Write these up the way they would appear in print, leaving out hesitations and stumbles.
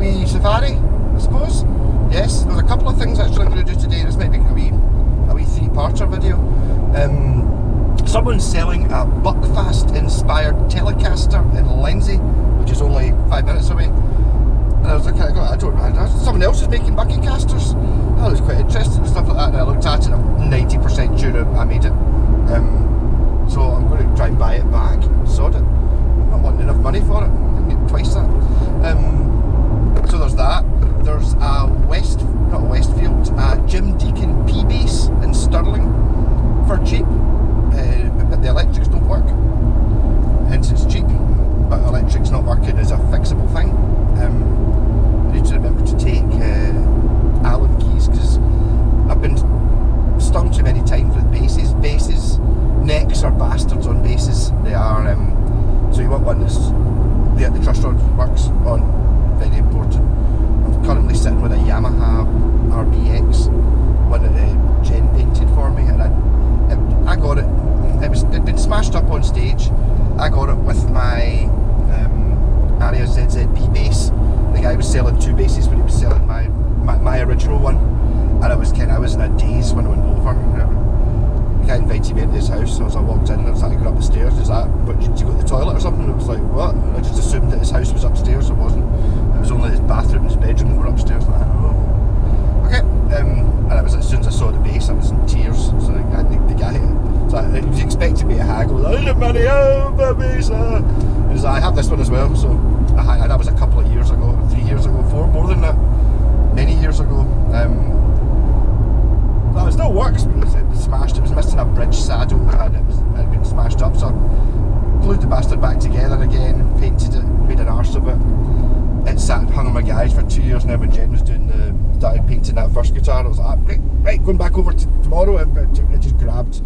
wee safari, I suppose. Yes, there's a couple of things actually I'm going to do today. This might be a wee three-parter video. Someone's selling a Buckfast inspired Telecaster in Lindsay, which is only 5 minutes away. And I was looking, I don't know, someone else is making bucket casters. I was quite interested in stuff like that, and I looked at it, and I'm 90% sure I made it. So I'm going to try and buy it back, sod it. I'm not wanting enough money for it, I can get twice that. So there's that. There's a Jim Deacon P-Bass in Stirling for cheap, but the electrics don't work, hence it's cheap. But electrics not working is a fixable thing. I need to remember to take Allen keys, because I've been stung too many times with basses. Necks are bastards on basses. They are, so you want one that's, the truss rod works on, very important. I'm currently sitting with a Yamaha RBX, one that Jen painted for me, and I got it, it'd been smashed up on stage. I got it with my Aria ZZP bass. The guy was selling two basses when he was selling my original one, and I was in a daze when I went over. The guy invited me into his house, so as I walked in, I was like, going up the stairs, is that, but did you go to the toilet or something? I was like, what? I just assumed that his house was upstairs. It wasn't. It was only his bathroom and his bedroom that were upstairs. Like, oh. Okay. And I was, as soon as I saw the bass, I was in tears. So the guy, so he was expecting me to haggle, like, I need money, oh, my bass. He was like, I have this one as well. So that was a couple of years ago, 3 years ago, more than that, many years ago. Well, it still works, but it was smashed. It was missing a bridge saddle, and it had been smashed up. So I glued the bastard back together again, painted it, made an arse of it. It sat hung in my garage for 2 years now. When Jen was started painting that first guitar, I was like, right, going back over to tomorrow. I just grabbed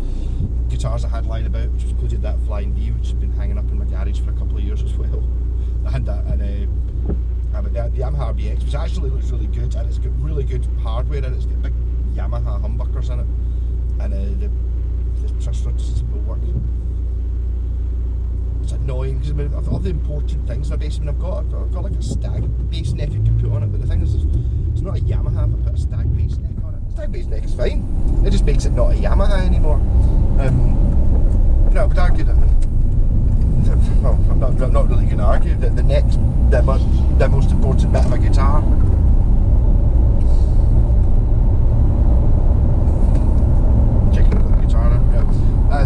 guitars I had lying about, which included that Flying V, which had been hanging up in my garage for a couple of years as well. I had that, and the Yamaha RBX, which actually looks really good, and it's got really good hardware in it. It's got big Yamaha humbuckers in it, and the truss rod just will work. It's annoying because of all the important things in a bass. I mean, I've got like a stag bass neck I can put on it, but the thing is, it's not a Yamaha if I put a stag bass neck on it. Stag bass neck is fine. It just makes it not a Yamaha anymore. I would argue that. Well, I'm not really going to argue that the neck's the most important bit of a guitar.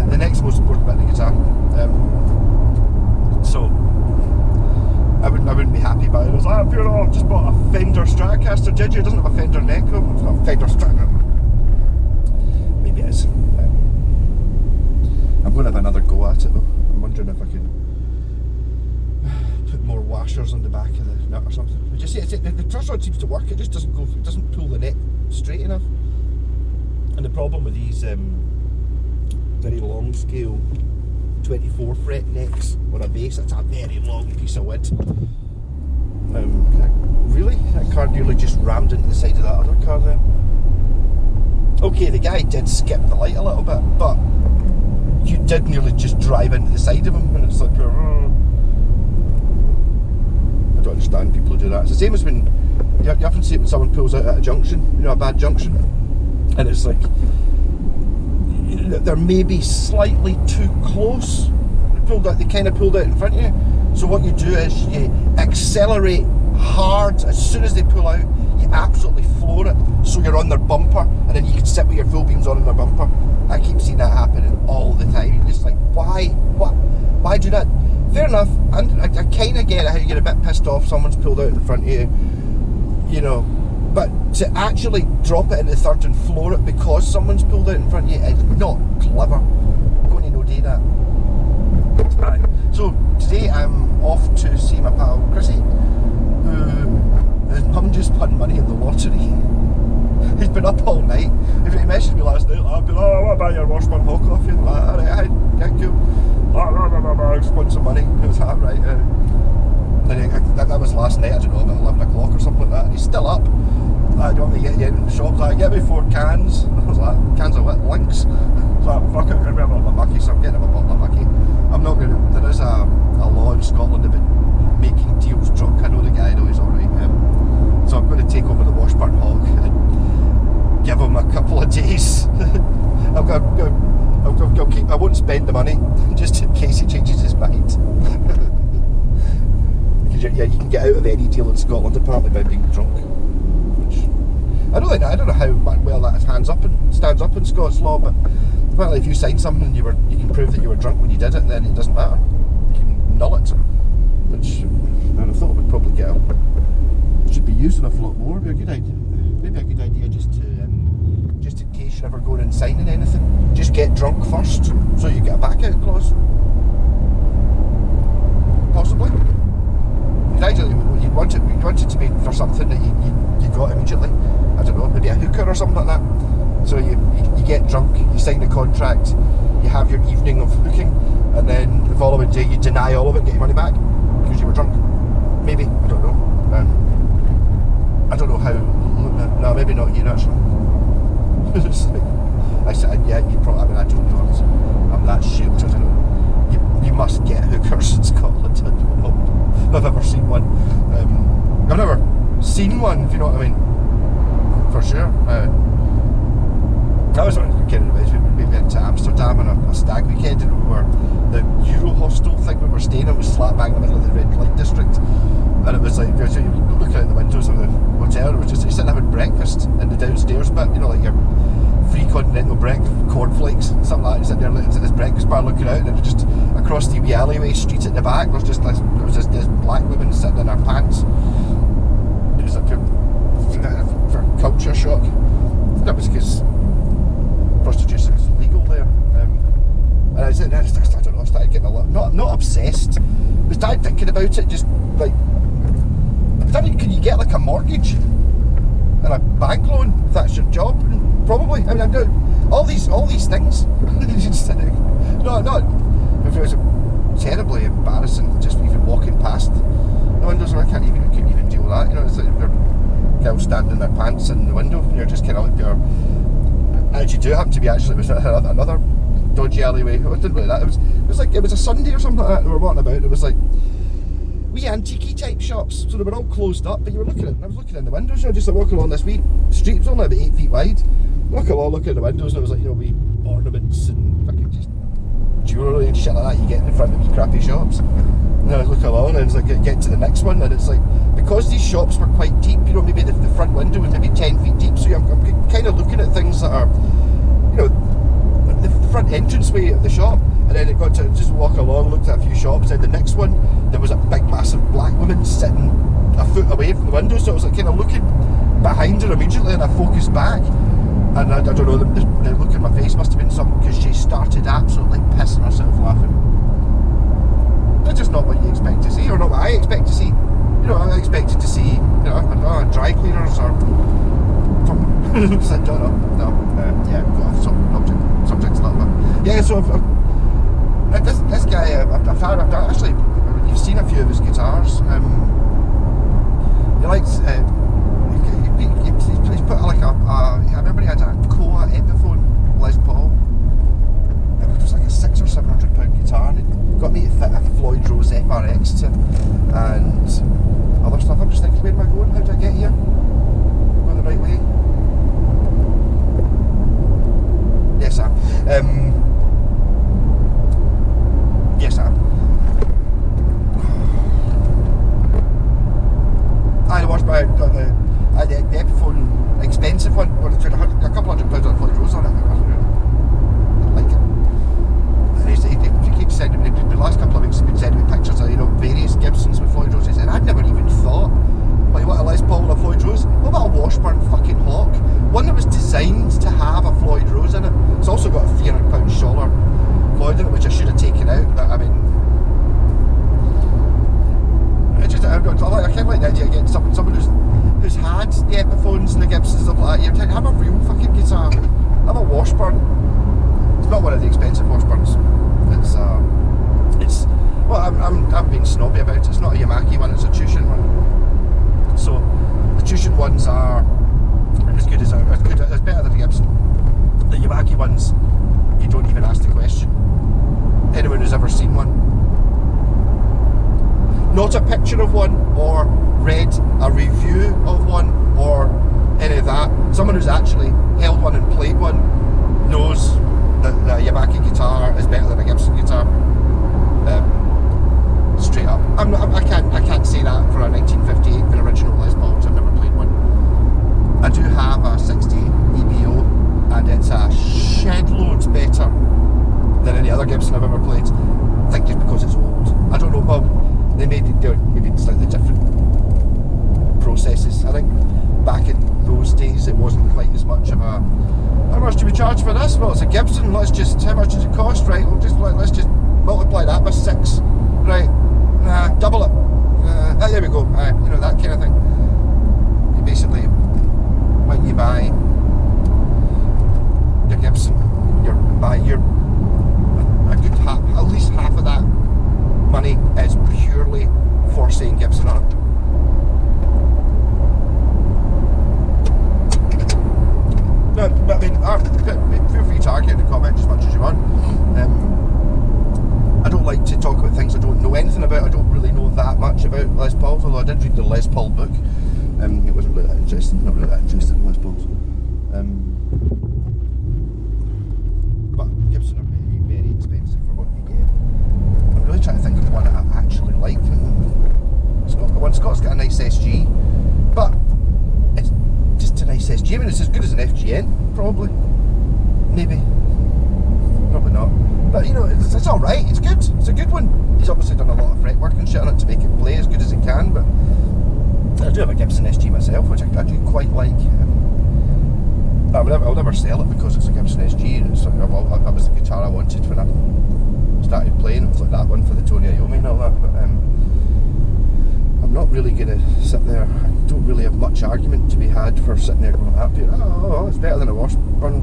The next most important bit of the guitar. So I wouldn't be happy about it. I was like, I've just bought a Fender Stratocaster. Did you? It doesn't have a Fender neck though. It's not a Fender Stratocaster. Maybe it is. I'm going to have another go at it though. I'm wondering if I can put more washers on the back of the nut or something. But you see, the truss rod seems to work. It just doesn't go. It doesn't pull the neck straight enough. And the problem with these very long scale 24 fret necks on a bass, it's a very long piece of wood. Really? That car nearly just rammed into the side of that other car there. Okay, the guy did skip the light a little bit, but you did nearly just drive into the side of him, and it's like, I don't understand people who do that. It's the same as when you often see it when someone pulls out at a junction, a bad junction, and it's like they're maybe slightly too close. They kind of pulled out in front of you. So what you do is you accelerate hard as soon as they pull out. You absolutely floor it, so you're on their bumper, and then you can sit with your full beams on in their bumper. I keep seeing that happening all the time. You're just like, why do that? Fair enough, and I kind of get how you get a bit pissed off someone's pulled out in front of you, but to actually drop it into third and floor it because someone's pulled out in front of you is not clever. I'm going to no do that. Right. So today I'm off to see my pal Chrissy, his mum just won money in the lottery. He's been up all night. If he messaged me last night, I've been, I want to buy your Washburn hot coffee. And like, alright, yeah, cool. I just want some money. It was that, right? That was last night, I don't know, about 11 o'clock or something like that. And he's still up. I don't want to get you in the shops. Like, get me 4 cans. I was like, cans of what? Lynx? So like, fuck it, give me a bottle of Mucky. So I'm getting him a bottle of Mucky. I'm not going to, there is a law in Scotland about making deals drunk. I know the guy though, he's alright. the money, just in case he changes his mind. Because you can get out of any deal in Scotland apparently by being drunk. Which I don't know how well that stands up in Scots law, but apparently if you sign something and you can prove that you were drunk when you did it, then it doesn't matter. You can null it. Which I thought would probably should be used enough a lot more. Maybe a good idea just in case you're ever going and signing anything, just get drunk first, so you get a back out clause. Possibly. Ideally, you want it to be for something that you got immediately. I don't know, maybe a hooker or something like that. So you get drunk, you sign the contract, you have your evening of hooking, and then the following day you deny all of it, get your money back because you were drunk. Maybe, I don't know. I don't know how. No, maybe not you actually. I said, yeah, you probably. I mean, I don't know. I'm that shit. I don't know. You must get hookers in Scotland. I don't know if I've ever seen one. I've never seen one, if you know what I mean. For sure. I was getting advice. We went to Amsterdam on a stag weekend, and we were the Euro hostel thing we were staying in was slap bang in the middle of the red light district, and it was like you looking out the windows of the hotel, and it was just you're sitting having breakfast in the downstairs bit, you know, like your free continental breakfast, cornflakes, something like that. You're sitting there looking at this breakfast bar, looking out, and it was just across the wee alleyway street at the back. There was just this black woman sitting in her pants. It was like for culture shock. That was because prostitution is legal there. And I don't know, I started getting a lot, not obsessed, but started thinking about it, just like, can you get like a mortgage and a bank loan if that's your job? Probably. I mean, I'm doing all these things. Not if it was terribly embarrassing just even walking past the windows, and I couldn't even deal with that. You know, it's like you're girls standing in their pants in the window, and you're just kind of like and you do happen to be actually, it was another dodgy alleyway. It wasn't really that. It was a Sunday or something like that. They were walking about. It was like wee antique type shops, so they were all closed up. But I was looking in the windows. You know, just like walking along this wee street. It was only about 8 feet wide. Looking in the windows, and it was like, you know, wee ornaments and fucking just jewellery and shit like that you get in front of wee crappy shops. And I was looking along, and it's like get to the next one, and it's like, because these shops were quite deep, you know, maybe the front window was maybe 10 feet deep, so I'm kind of looking at things that are, you know, the front entranceway of the shop, and then it got to just walk along, looked at a few shops, and the next one, there was a big massive black woman sitting a foot away from the window, so I was like kind of looking behind her immediately, and I focused back, and I don't know, the look in my face must have been something, because she started absolutely pissing herself laughing. That's just not what you expect to see, or not what I expect to see. You know, I expected to see, you know, dry cleaners or from, I don't know, yeah, go off subjects a little bit. Yeah, so this guy, I've actually, you've seen a few of his guitars. He likes, he's put like I remember he had a Koa Epiphone Les Paul. It was like a £600 or £700 guitar, and he got me to fit a Floyd Rose FRX to, and other stuff. I'm just thinking, where am I going? How did I get here? Going the right way? Yes, Sam. Yes, Sam. I watched the Epiphone expensive one, a couple £100 on Floyd Rose on it. I like it. He keeps sending me, the last couple of weeks he's been sending me pictures of, you know, various Gibsons with Floyd Roses, and I'd never even thought, like, what a Les Paul and a Floyd Rose? What about a Washburn fucking Hawk? One that was designed to have a Floyd Rose in it. It's also got a £300 Scholler Floyd in it, which I should have taken out, but I mean, I kind of like the idea of getting someone who's had the Epiphones and the Gibsons and stuff like that. You have a real fucking guitar. Have a Washburn. It's not one of the expensive Washburns. It's well, I'm being snobby about it. It's not a Yamaki one, it's a Tushin one. So the Tushin ones are as better than the Gibson. The Yamaki ones, you don't even ask the question. Anyone who's ever seen one, not a picture of one or read a review of one or any of that, someone who's actually held one and played one knows the Yamaha guitar is better than a Gibson guitar. Straight up. I can't say that for a 1958 an original Les Paul, because I've never played one. I do have a 60 EBO, and it's a shed loads better than any other Gibson I've ever played. I think just because it's old. I don't know, well, they maybe slightly different processes. I think back in those days it wasn't quite as much of a, how much do we charge for this? Well, it's a Gibson, how much does it cost? Right, let's just multiply that by 6. Right, double it. There we go. You know, that kind of thing. You basically, when you buy your Gibson, you're a good half, at least half of that money is purely for saying Gibson on it. No, but I mean, feel free to argue in the comments as much as you want. I don't like to talk about things I don't know anything about. I don't really know that much about Les Pauls, although I did read the Les Paul book. It wasn't really that interesting. Not really that interested in Les Pauls. But Gibson are very, very expensive for what you get. I'm really trying to think of one that I actually like. Scott's got a nice SG, but it's just a nice SG. I mean, it's as good as an FGN, probably. Maybe. Probably not. But you know, it's alright, it's good. It's a good one. He's obviously done a lot of fretwork and shit on it to make it play as good as it can, but I do have a Gibson SG myself, which I do quite like. I'll never sell it because it's a Gibson SG, and that was the guitar I wanted when I started playing. It was like that one for the Tony Iommi and all that, but I'm not really going to sit there. I don't really have much argument to be had for sitting there going, oh, it's better than a Washburn.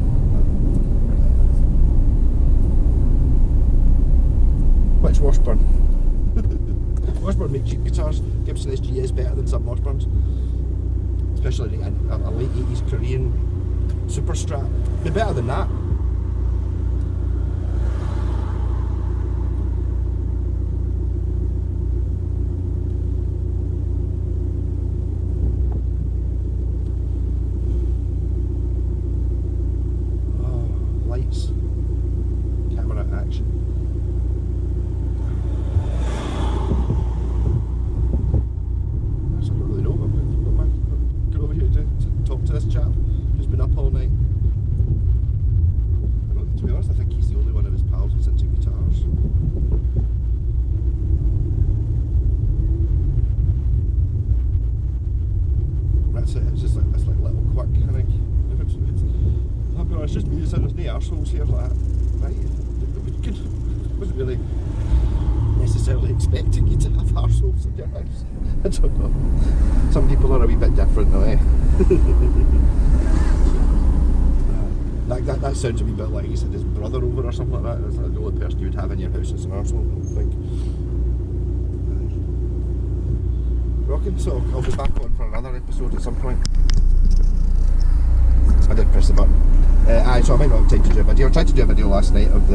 Which Washburn? Washburn make cheap guitars. Gibson SG is better than some Washburns, especially a late 80s Korean super strap. Be better than that. Oh, lights, camera action. To this chap who's been up all night. To be honest, I think he's the only one of his pals who's into guitars. That's it. It's just like this little quirk, I think. I'll be honest, just me. There's no arseholes here like that, right? Wasn't really necessarily expecting you to have arseholes in your house. I don't know. Some people are a wee bit different though, eh? That sounds a wee bit like he said his brother over or something like that. That's like the only person you would have in your house that's an arsehole, I don't think. Rocking, so I'll be back on for another episode at some point. I did press the button. So I might not have time to do a video. I tried to do a video last night of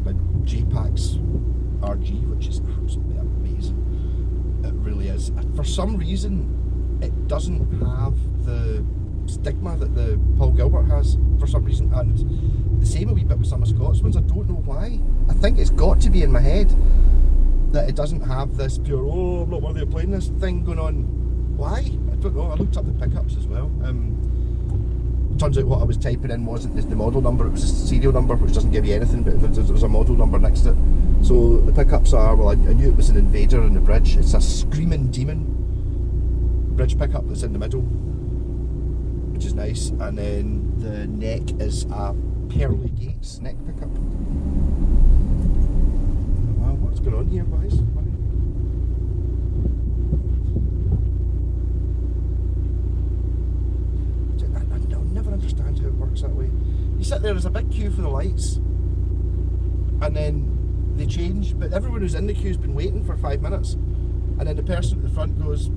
my J-Pax RG, which is absolutely amazing. It really is. For some reason, it doesn't have the stigma that the Paul Gilbert has for some reason, and the same a wee bit with some of Scott's ones. I don't know why. I think it's got to be in my head that it doesn't have this pure, oh, I'm not worthy of playing this thing going on. Why? I don't know. I looked up the pickups as well. Turns out what I was typing in wasn't the model number, it was a serial number, which doesn't give you anything, but there was a model number next to it. So the pickups are, well, I knew it was an Invader in the bridge. It's a Screaming Demon bridge pickup that's in the middle, which is nice, and then the neck is a Pearly Gates neck pickup. Wow, what's going on here, guys? I'll never understand how it works that way. You sit there, there's a big queue for the lights, and then they change, but everyone who's in the queue's been waiting for 5 minutes, and then the person at the front goes,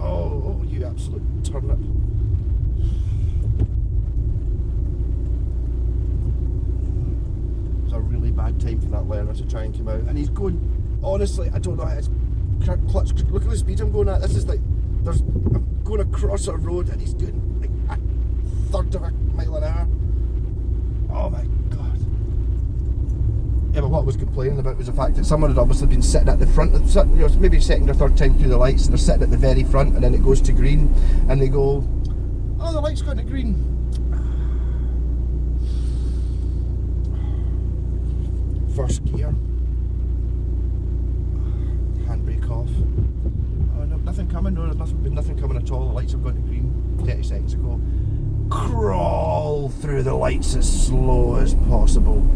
oh, you absolute turnip. It's a really bad time for that learner to try and come out, and he's going, honestly, I don't know how it's clutch, look at the speed I'm going at. This is like, going across a road and he's doing like a third of a mile an hour. Oh my god. Yeah, but what I was complaining about was the fact that someone had obviously been sitting at the front of, maybe second or third time through the lights, and they're sitting at the very front, and then it goes to green, and they go, oh, the light's gone to green. First gear. Handbrake off. Oh no, nothing coming, no, there's been nothing coming at all. The lights have gone to green 30 seconds ago. Crawl through the lights as slow as possible.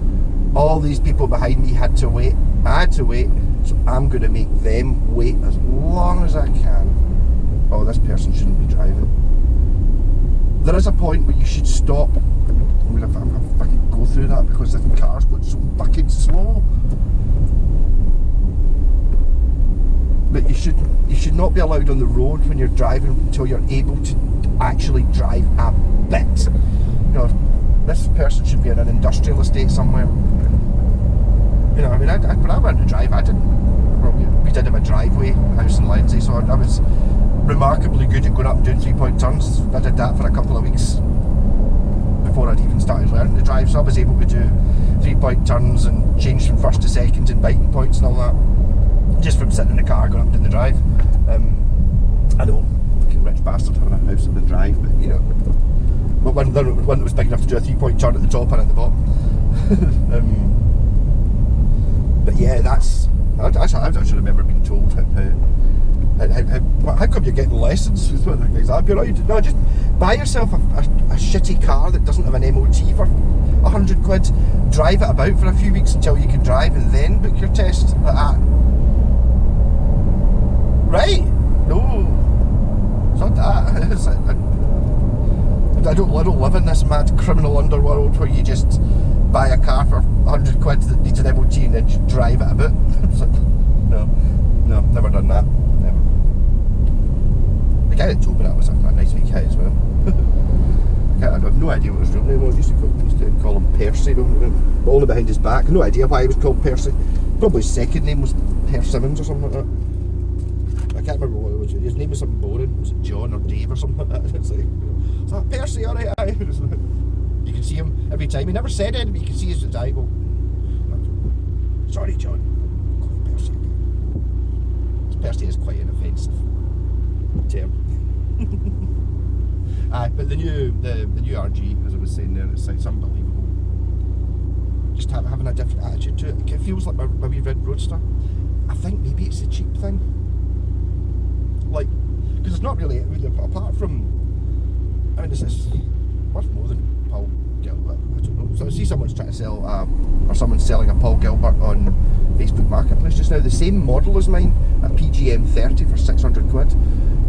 All these people behind me had to wait. I had to wait, so I'm going to make them wait as long as I can. Oh, this person shouldn't be driving. There is a point where you should stop. I'm going to fucking go through that because the car's going so fucking slow. But you should not be allowed on the road when you're driving until you're able to actually drive a bit. You know, this person should be in an industrial estate somewhere. You know, I mean, when I learned to drive, I didn't. Well, we did have a driveway house in Lindsay, so I was remarkably good at going up and doing 3-point turns. I did that for a couple of weeks before I'd even started learning to drive, so I was able to do 3-point turns and change from first to second and biting points and all that. Just from sitting in the car going up and doing the drive. I know, fucking rich bastard having a house in the drive, but you know, but one that was big enough to do a 3-point turn at the top and at the bottom. But yeah, that's. I just remember being told how come you're getting lessons? Exactly right. No, just buy yourself a shitty car that doesn't have an MOT for 100 quid. Drive it about for a few weeks until you can drive, and then book your test like that. Right? No, it's not that. I don't live in this mad criminal underworld where you just buy a car for 100 quid that needs an MOT and then just drive it a bit. No, never done that. Never. The guy that told me that was a nice wee guy as well. I have no idea what his real name was. I used to call him Percy, but only behind his back. No idea why he was called Percy. Probably his second name was Persimmons or something like that. I can't remember what it was. His name was something boring. Was it John or Dave or something like that? It's like, is that Percy? Alright, aye. You can see him every time. He never said anything, but you can see his eye go, sorry, John. I'll call you Percy. Percy is quite an offensive term. Aye, but the new RG, as I was saying there, it's unbelievable. Just having a different attitude to it. It feels like my wee red Roadster. I think maybe it's a cheap thing. Like, because it's not really, apart from, I mean, it's worth more than Paul Gilbert. I don't know. So I see someone's trying to sell, or someone's selling a Paul Gilbert on Facebook Marketplace just now. The same model as mine, a PGM 30 for 600 quid.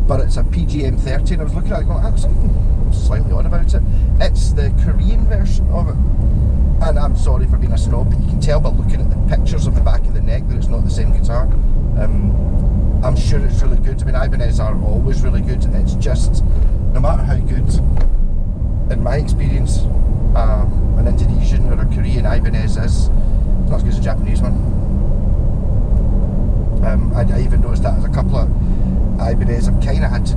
But it's a PGM 30, and I was looking at it going, that's something slightly odd about it. It's the Korean version of it. And I'm sorry for being a snob, but you can tell by looking at the pictures of the back of the neck that it's not the same guitar. I'm sure it's really good. I mean, Ibanez are always really good. It's just, no matter how good, in my experience, an Indonesian or a Korean Ibanez is, it's not as good as a Japanese one. I even noticed that as a couple of Ibanez, I've kind of had to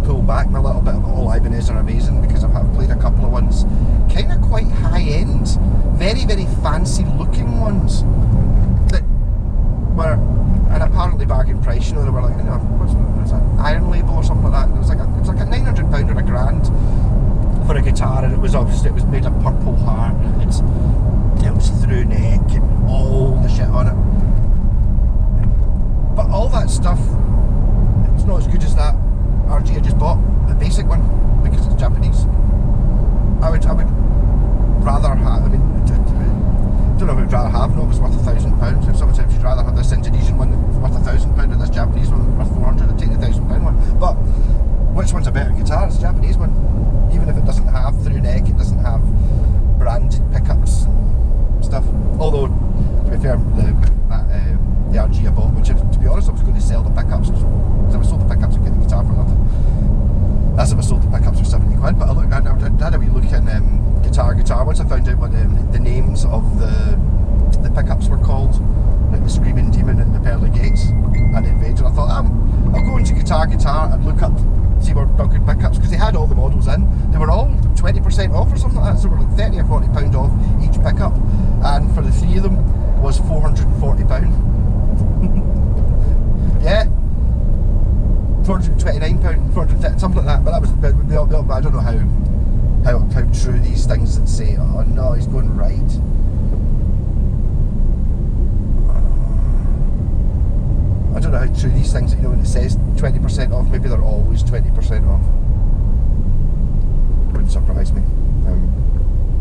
pull back a little bit. All Ibanez are amazing because I've played a couple of ones, kind of quite high end, very, very fancy looking ones that were an apparently bargain price. You know, they were like, you know, what's that, Iron Label or something like that. It was like a £900 or £1,000 for a guitar, and it was made of Purple Heart, and it was through neck and all the shit on it. But all that stuff, it's not as good as that RG I just bought, the basic one, because it's Japanese. I would rather have, I mean, I don't know if I'd rather have, no, if it's worth £1,000. If someone said you'd rather have this Indonesian one worth £1,000 or this Japanese one worth 400, I'd take the £1,000 one. But which one's a better guitar? It's the Japanese one. Even if it doesn't have through neck, it doesn't have branded pickups and stuff. Although, to be fair, the RG I bought, which, to be honest, I was going to sell the pickups, because if I sold the pickups I'd get the guitar for nothing. That's if I sold the pickups for 70 quid. But I had a wee look in guitar. Once I found out what the names of the pickups were called, like the Screaming Demon and the Pearly Gates and the Invader, I thought, I'll go into guitar and look up, see see were not good pickups because they had all the models in. They were all 20% off or something like that, so they were like £30 or £40 off each pickup, and for the 3 of them was £440. Yeah, £429, 450, something like that. But that was, I don't know how true these things that say, oh no, he's going right. I don't know how true these things, you know, when it says 20% off, maybe they're always 20% off. Wouldn't surprise me.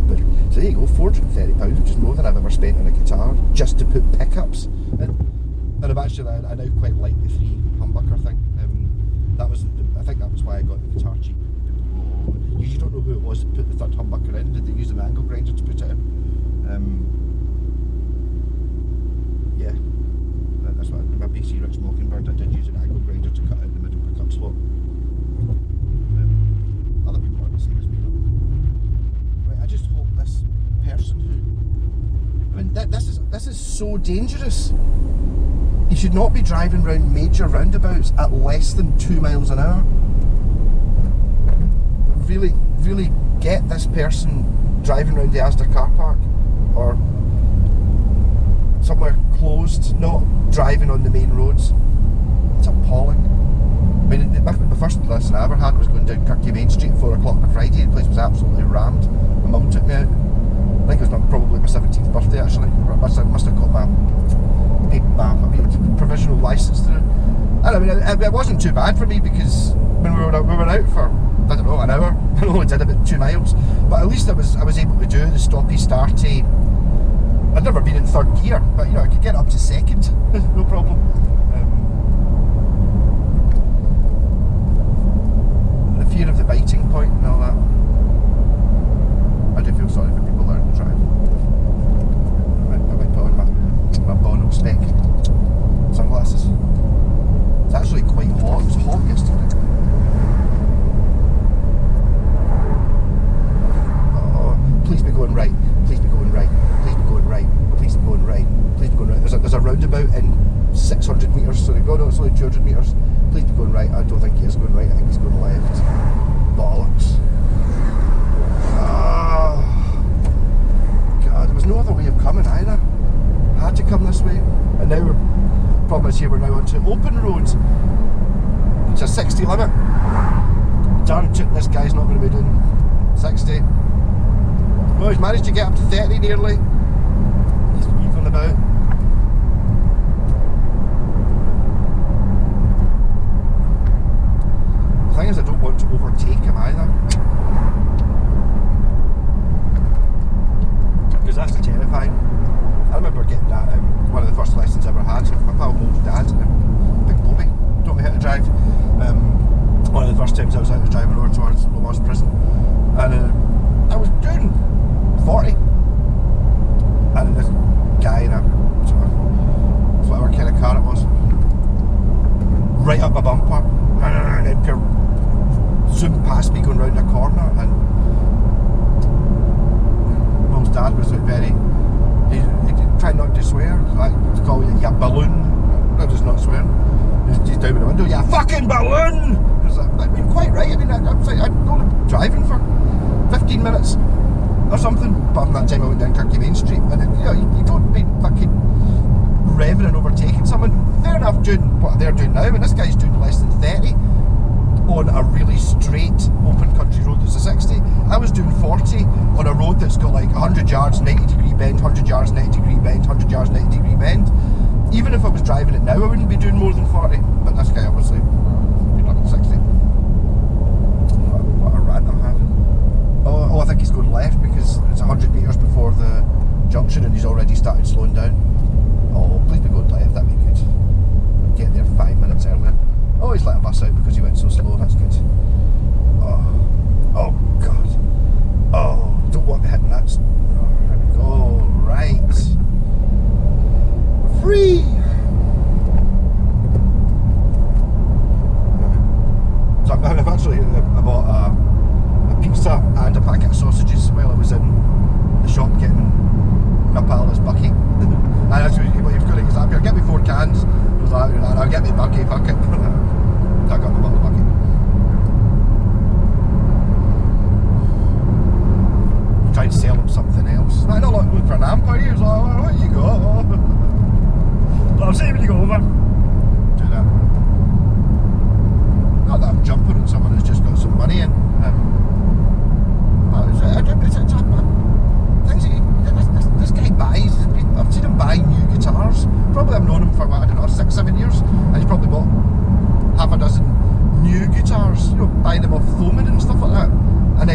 But so there you go, £430, which is more than I've ever spent on a guitar, just to put pickups in. And I now quite like the 3 humbucker thing. I think that was why I got the guitar cheap. You don't know who it was that put the 3rd humbucker in. Did they use an angle grinder to put it in? Yeah. That's what my BC Rich Mockingbird, I did use an angle grinder to cut out the middle pickup slot. Other people aren't the same as me though. Right, I just hope this person who... I mean, this is so dangerous. You should not be driving around major roundabouts at less than 2 miles an hour. Really, really get this person driving around the Asda car park or somewhere closed, not driving on the main roads. It's appalling. I mean, the first lesson I ever had was going down Kirky Main Street at 4 o'clock on a Friday. The place was absolutely rammed. My mum took me out. I think it was probably my 17th birthday actually. I must have got my provisional licence through. And I mean, it wasn't too bad for me because when we were out for, I don't know, an hour. I only did about 2 miles, but at least I was able to do the stoppy starty. I'd never been in 3rd gear, but you know I could get up to 2nd, no problem. The fear of the biting point and all that. I do feel sorry for people learning to drive. I might put on my Bono spec sunglasses. It's actually quite hot. It was hot yesterday. Please be going right, please be going right, please be going right, please be going right, please be going right. There's a roundabout in 600 metres, so no, it's only 200 metres. Please be going right. I don't think he is going right, I think he's going left. Bollocks. Oh, God, there was no other way of coming either. I had to come this way. And now problem is here, we're now onto open roads. It's a 60 limit. Darn tootin', this guy's not going to be doing 60. Well, he's managed to get up to 30 nearly. He's weaving about. The thing is, I don't want to overtake him either. Because that's terrifying. I remember getting that, one of the first lessons I ever had. My pal Mo's dad, Big Bobby, taught me how to drive. One of the first times I was out driving over towards Lomas Prison. And I was doing 40, and this guy in a sort of whatever kind of car it was, right up my bumper, and then pure zoomed past me going round a corner. And Mum's dad was like he tried not to swear, like to call you a balloon. I was not swearing. He's down with the window, "You fucking balloon!" I was like, I mean, quite right. I mean, I'd only driving for 15 minutes. Or something, apart from that time I went down Kirky Main Street, and you don't be fucking revving and overtaking someone. Fair enough doing what they're doing now, and this guy's doing less than 30 on a really straight open country road that's a 60. I was doing 40 on a road that's got like 100 yards, 90 degree bend, 100 yards, 90 degree bend, 100 yards, 90 degree bend. Even if I was driving it now, I wouldn't be doing more than 40, but this guy obviously, you're not 60. What a rant I'm having. Oh, I think he's going left because it's 100 metres before the junction and he's already started slowing down. Oh, please be going left, that'd be good. Get there 5 minutes earlier. Oh, he's let a bus out because he went so slow, that's good. Oh God. Oh, don't want to be hitting that. Oh, there we go, right. Free! So I've actually, I bought a pizza and a packet of sausages while I was in the shop getting my pal this Bucky. And actually, what you've got to get me 4 cans. I was like, I'll get me Bucky bucket. I got my bottle of Bucky.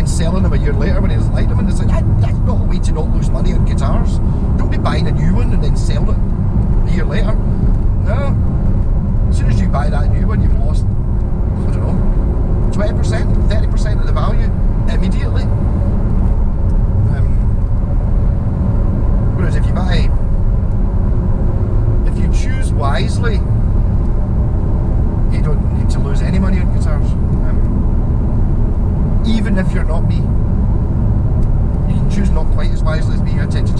then selling them a year later when he doesn't like them, and it's like, that's not a way to not lose money on guitars. Don't be buying a new one and then sell it a year later. No. As soon as you buy that new one, you've lost, I don't know, 20%, 30% of the value immediately. Whereas if you choose wisely, you don't need to lose any money on guitars. Even if you're not me, you can choose not quite as wisely as me. I tend to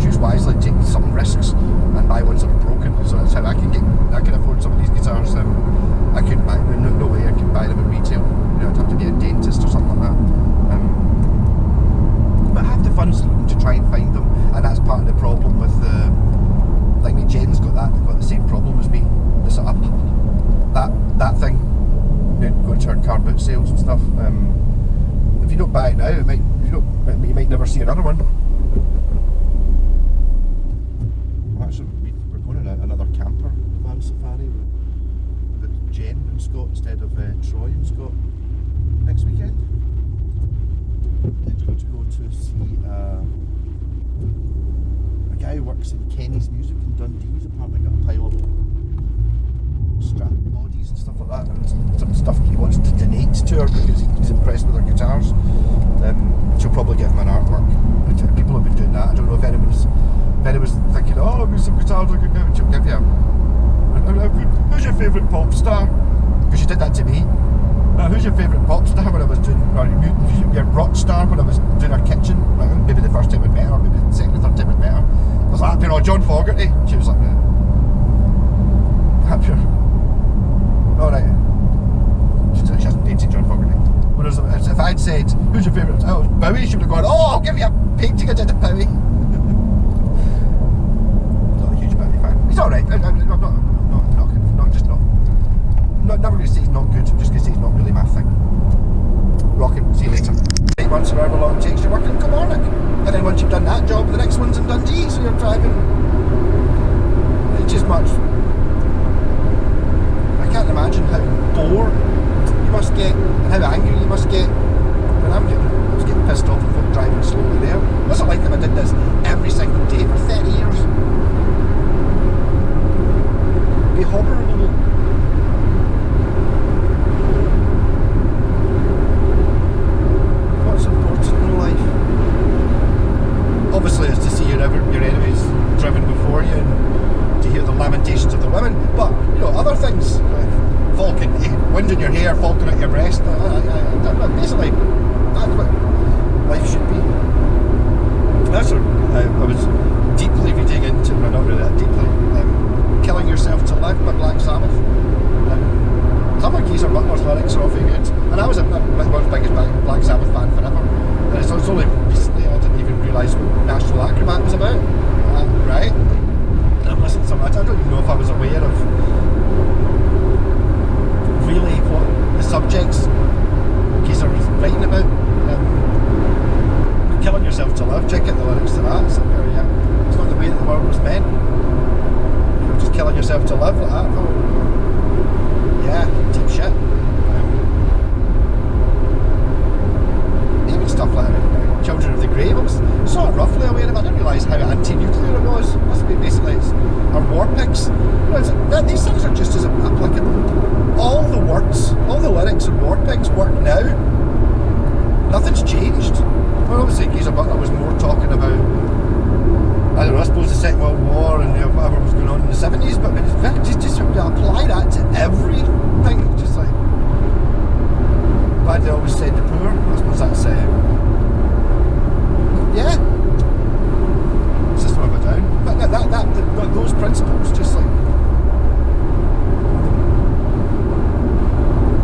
choose wisely, take some risks, and buy ones that are broken. So that's how I can afford some of these guitars. I couldn't buy them. No way I could buy them at retail. I'd have to be a dentist or something like that. But I have the funds to try and find them, and that's part of the problem with like me. Jen's got the same problem as me. The sort of that thing, going to her car boot sales and stuff. If you don't buy it now, you might never see another one. Well, actually, we're going on another camper van safari with Jen and Scott instead of Troy and Scott next weekend. We're going to go to see a guy who works in Kenny's Music in Dundee. He's apparently got a pile of strap bodies and stuff like that, and some stuff he wants to donate to her because he's impressed with her guitars. She'll probably give him an artwork. People have been doing that. I don't know if anyone's thinking, oh, I've got some guitars I could give. She'll give you who's your favourite pop star? Because she did that to me. Who's your favourite pop star when I was doing, or your rock star when I was doing her kitchen? Maybe the first time we met her, maybe the second or third time we met her. I was like, John Fogerty. She was like, happier. Alright. She hasn't painted John Fogerty. Whereas if I'd said, who's your favourite? Oh, Bowie, she would have gone, oh, I'll give you a painting I did of Bowie. Not a huge Bowie fan. He's alright. I'm not never going to say he's not good, I'm just going to say he's not really my thing. Rocking, see you later. 8 months or however long it takes, you're working in Kilmarnock. And then once you've done that job, the next one's in Dundee, so you're driving. It's just much. I can't imagine how bored you must get and how angry you must get. When I was getting pissed off with folk driving slowly there. What's it like if I did this every single day for 30 years? It'd be horrible. What's important in life? Obviously it's to see your enemies driven before you and to hear the lamentations of the women, but other things like wind in your hair, falling out your breast. Basically, that's what life should be. That's what I was deeply reading into, well, not really that deeply, Killing Yourself to Live by Black Sabbath. Some of Geezer Butler's lyrics are all very good, and I was the world's biggest Black Sabbath fan forever. And it's only recently I didn't even realise what National Acrobat was about. Right? And I'm listening to some, I don't even know if I was aware of really what the subjects Geezer was writing about. Killing Yourself to Live, check out the lyrics to that. It's not the way that the world was meant. Just killing yourself to live like that. Oh, yeah, deep shit. Even stuff like Children of the Grave, I was sort of roughly aware of it. I didn't realise how anti-nuclear it was. Must be basically our war pigs. These things are just as applicable. All the words, all the lyrics in War Pigs work now. Nothing's changed. Well, obviously Geezer Butler was more talking about, I don't know, I suppose the Second World War and whatever was going on in the 70s, but just apply that to everything. Just like, glad they always said the poor. I suppose that's, yeah, system of a down. But those principles, just like,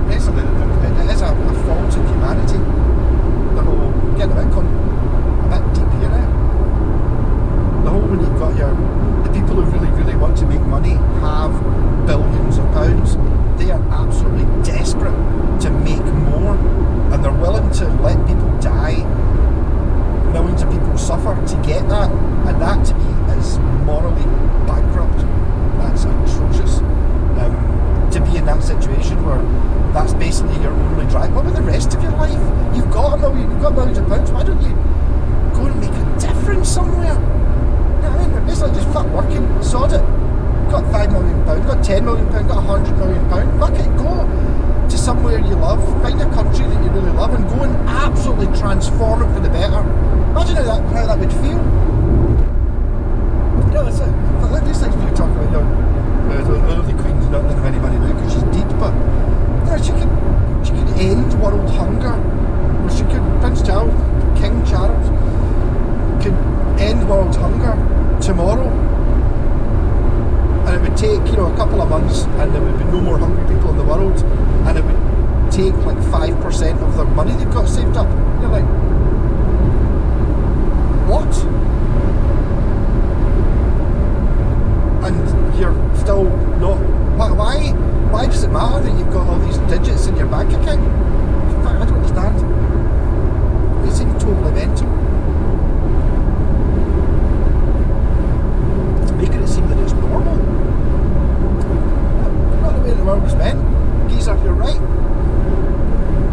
basically, it is a fault in humanity. The whole, getting a bit deep here now. The whole, when you've got the people who really, really want to make money have billions of pounds, they are absolutely desperate to make more, and they're willing to let people die, millions of people suffer £10 million, got £100 million. Fuck it, go to somewhere you love, find a country that you really love, and go and absolutely transform it for the better. Imagine how that would feel. You know, it's like these things we talk about. The Queen's not living any money now because she's deep, but you know, she could end world hunger, or she could, Prince Charles, King Charles, could end world hunger tomorrow, and it would take, you know, a couple of months, and there would be no more hungry people in the world, and it would take like 5% of their money they've got saved up. You're like, what? And you're still not. Why does it matter that you've got all these digits in your bank account? I don't understand. It seems totally mental. It's making it seem that it's normal. Not the way the world is meant. Geezer, you're right.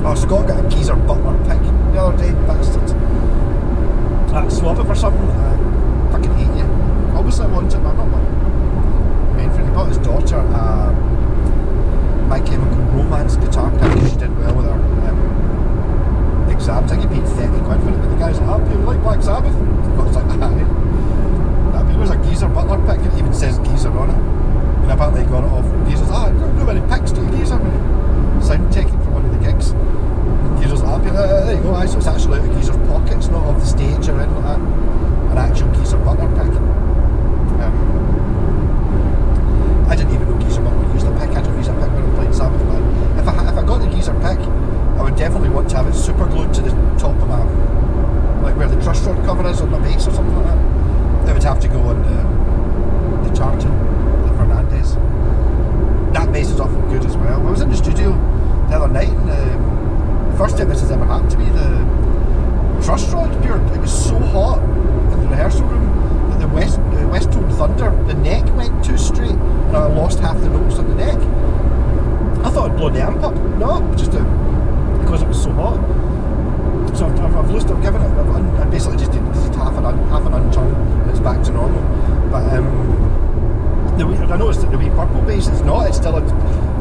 Oh, Scott got a geezer butler pick the other day, bastard. Swap it for something. I fucking hate you. Obviously I want it, but I'm not one. He bought his daughter a My Chemical Romance guitar pick because she did well with her exams. I think he paid 30 quid for it, but the guy's like, oh, you like Black Sabbath? I was like, aye. It was a geezer butler pick, it even says geezer on it. And apparently he got it off. Geezer's like, I don't know many picks do you, geezer? Sound taking for one of the gigs. And Geezer's like, there you go, so it's actually out of Geezer's pocket, it's not off the stage or anything like that. An actual geezer butler pick. I didn't even know Geezer Butler used a pick. I don't use a pick when I'm playing Sabbath, but if I got the Geezer pick, I would definitely want to have it super glued to the top of my, like where the truss rod cover is on my bass or something like that. It would have to go on the Tartan, the Fernandez. That bass is awful good as well. I was in the studio the other night, and the first time this has ever happened to me, the truss rod, it was so hot in the rehearsal room that the West Tone Thunder, the neck went too straight, and I lost half the notes on the neck. I thought I'd blown the amp up. No, just because it was so hot. So I've given it. I basically just did half an unturn, and it's back to normal. But I noticed that the wee purple bass is not. It's still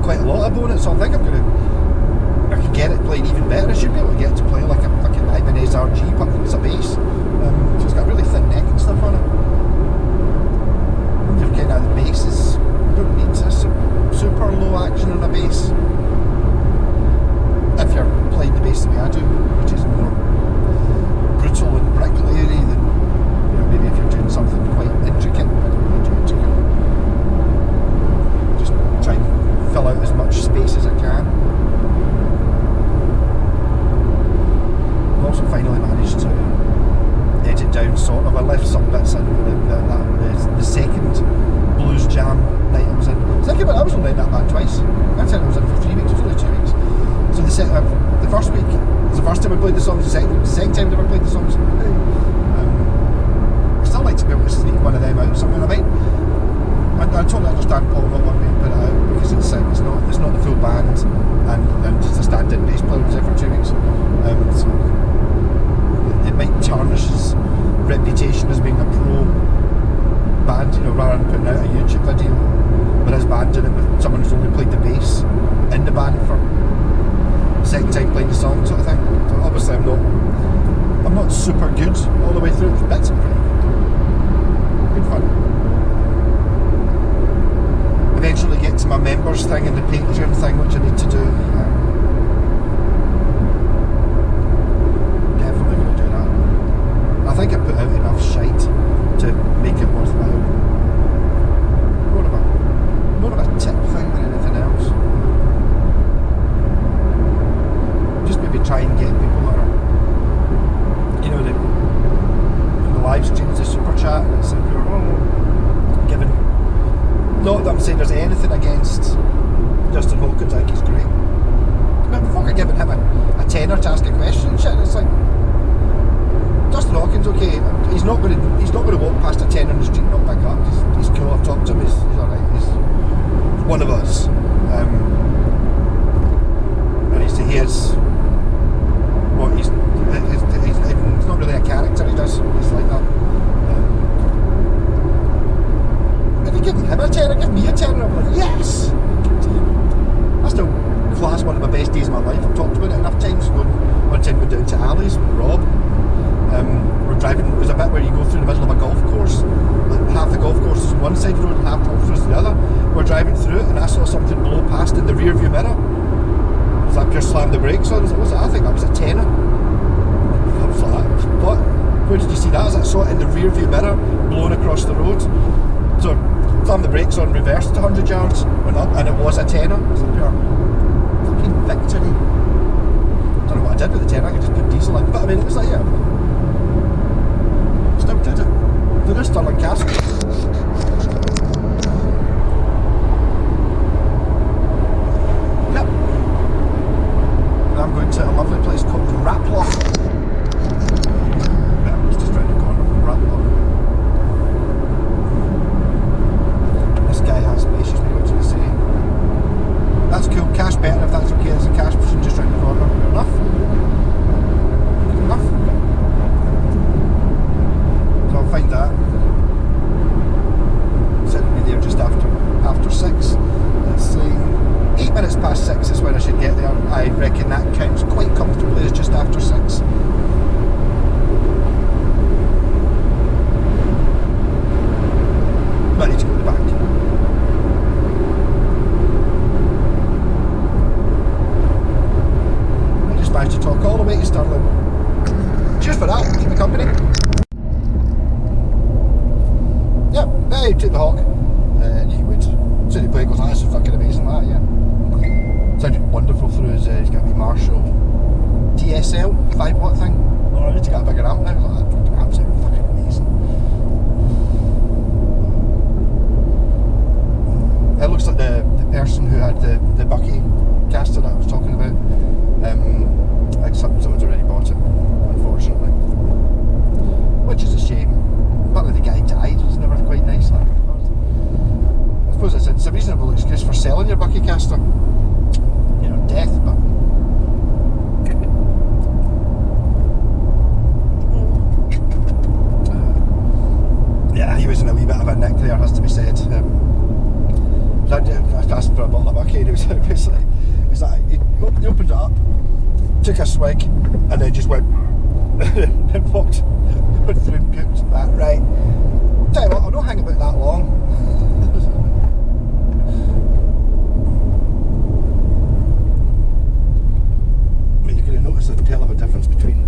quite a lot of bone in it. So I think I can get it playing even better. I should be able to get it to play like a fucking Ibanez RG, but it's a bass. So it's got a really thin neck and stuff on it. You're getting out the basses. You don't need super low action on a bass. If you're playing the bass the way I do, which is more brutal and bricklayery than, you know, maybe if you're doing something quite intricate. I don't really do intricate. Just try and fill out as much space as I can. I've also finally managed to edit down sort of. I left some bits in the second blues jam night I was in. I was only in that band twice. That time I was in for 3 weeks, it was only 2 weeks. So the first week was the first time I played the songs, the second time I ever played the songs. I still like to be able to sneak one of them out somewhere. I totally understand Paul not wanting me to put it out because it's not the full band, and just a stand-in bass player was there for 2 weeks. So it might tarnish his reputation as being a pro band, you know, rather than putting out a YouTube video with his band in it with someone who's only played the bass in the band for the second time playing the song, sort of thing. So obviously I'm not super good all the way through. There's bits are pretty good fun. Eventually get to my members thing and the Patreon thing, which I need to do. Definitely going to do that. I think I put out enough shite to make it worthwhile. More of a tip thing than anything else. Just maybe try and get people that are, you know, the live streams, the super chat, and it's like, giving. Not that I'm saying there's anything against Justin Hawkins. I one side of the road and half towards the other. We're driving through it and I saw something blow past in the rear view mirror. So I just slammed the brakes on. What was that? I think that was a tenner. I was like, what? Where did you see that? I saw it in the rear view mirror blowing across the road. So slammed the brakes on, reversed 100 yards, went up, and it was a tenner. It was a pure fucking victory. I don't know what I did with the tenner. I could just put diesel in, but I mean, it was like, yeah, still did it. To the Stirling Castle. Yep. And I'm going to a lovely place called Raploch. Yeah, it's just round the corner from Raploch. This guy has spacious me, what to say. That's cool, cash better if that's okay. There's a cash machine just round the corner. Good enough. Good enough. So I'll find that. Said to be there just after 6. Let's see. 8 minutes past 6 is when I should get there. I reckon that counts quite comfortably as just after 6. But I need to go to the bank. I just managed to talk all the way to Stirling. Cheers for that, keep me company. Yep, yeah, he took the hawk. You would. So he played goes, ah, this is fucking amazing, that, yeah. Sounded wonderful through his, he's got a wee Marshall TSL 5-watt thing. Oh, I need to get a bigger amp now. Like, that amp's fucking amazing. It looks like the person who had the Bucky caster that I was talking about. Like someone's already bought it, unfortunately. Which is a shame. Apparently the guy died, it was never quite nice. Like, I suppose it's a reasonable excuse for selling your Bucky caster. You know, death, but... yeah, he was in a wee bit of a nick there, has to be said. I asked for a bottle of Bucky and he was basically... he opened it up, took a swig, and then just went... and went through and puked that, right. Tell you what, I'll not hang about that long. I mean, you're going to notice a tell of a difference between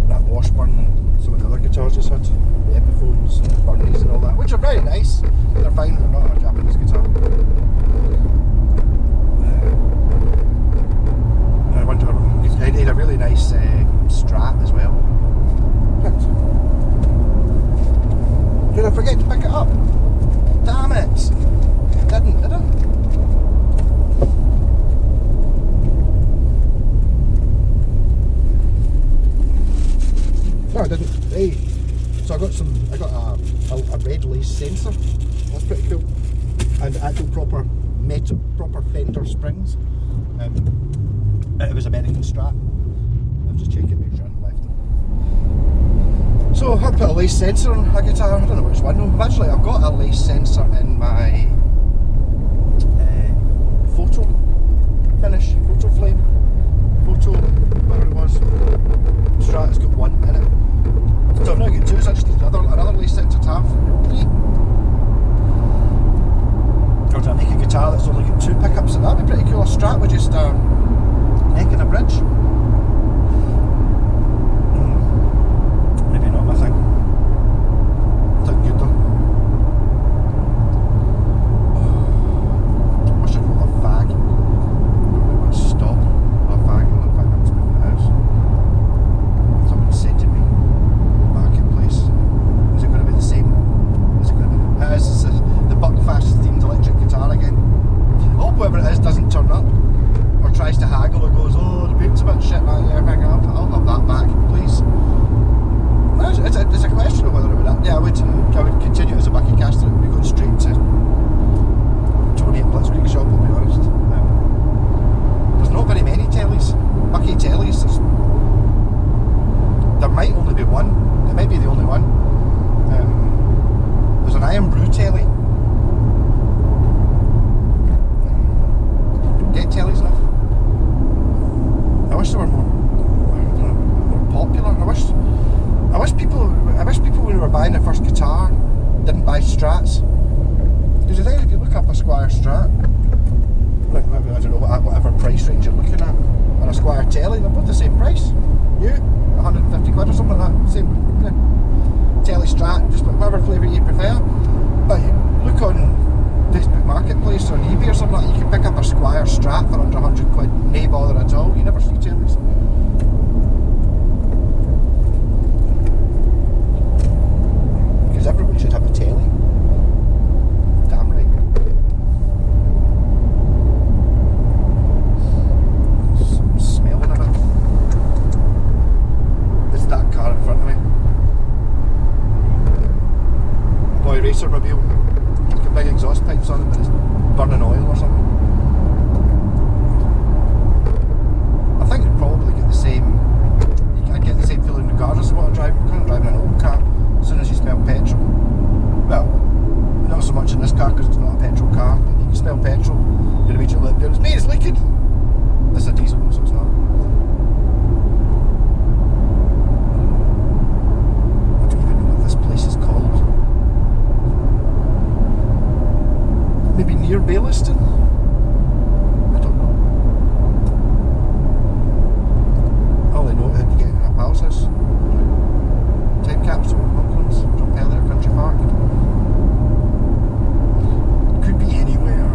that Washburn and some of the other guitars just had. The Epiphones and Burnies and all that, which are very nice. They're fine, they're not a Japanese guitar. I wonder, he had a really nice Strat as well. Did I forget to pick it up? Damn it! Didn't, did I? No, I didn't. Hey, so I got a red lace sensor. That's pretty cool. And actual proper metal, proper Fender springs. It was American Strat. I was just checking, make sure I hadn't left it. So I put a lace sensor on a guitar. I don't know which one. No, I've got a lace sensor in my photo finish, photo flame, photo, whatever it was. Strat has got one in it. So I've now got two, so I just need another lace sensor to have 3. Or do I make a guitar that's only got 2 pickups? So that'd be pretty cool. A Strat with just neck and a bridge. Maybe not my thing. Sound good though. Wish I'd roll a fag. I don't really want to stop a fag. In fact, I'm just moving the house. Someone said to me, marketplace, is it going to be the same? Is it going to be the Buckfast themed electric guitar again? I hope whoever it is doesn't turn up or tries to haggle or goes, oh, the paint's a bit shit back there, hang up, I'll have that back, please. It's a question of whether it would, yeah, I would continue as a Bucky caster. It would be going straight to Tony at Blitzkrieg shop, I'll be honest. There's not very many tellies, Bucky tellies. There might only be one, it might be the only one. There's an Iron Brew telly. Don't get tellies enough. I wish they were more popular. I wish people when we were buying the first guitar didn't buy Strats. Because the thing is, if you look up a Squire Strat, like, I don't know, whatever price range you're looking at, and a Squire Telly, they're both the same price. New, 150 quid or something like that. Same Telly Strat, just whatever flavour you prefer. But you look on Facebook Marketplace or on eBay or something like that, you can pick up a Squire Strat for under 100 quid, no bother at all. You never see Tellys. Because everybody should have a telly. Damn right. Something smelling of it. It's that car in front of me. Boy racer mobile. Like a big exhaust pipes on it, but it's burning oil or something. I think you'd probably get the same. You can't get the same feeling regardless of what I'm driving. You're kind of driving an old car. As soon as you smell petrol, well, not so much in this car because it's not a petrol car, but you can smell petrol, you're immediately like, it's me, it's leaking. This is a diesel, so it's not. I don't even know what this place is called. Maybe near Baillieston? I don't know. All I know is how to get in a pal's house. Time capsule, Auckland's, from Pellier Country Park. Could be anywhere.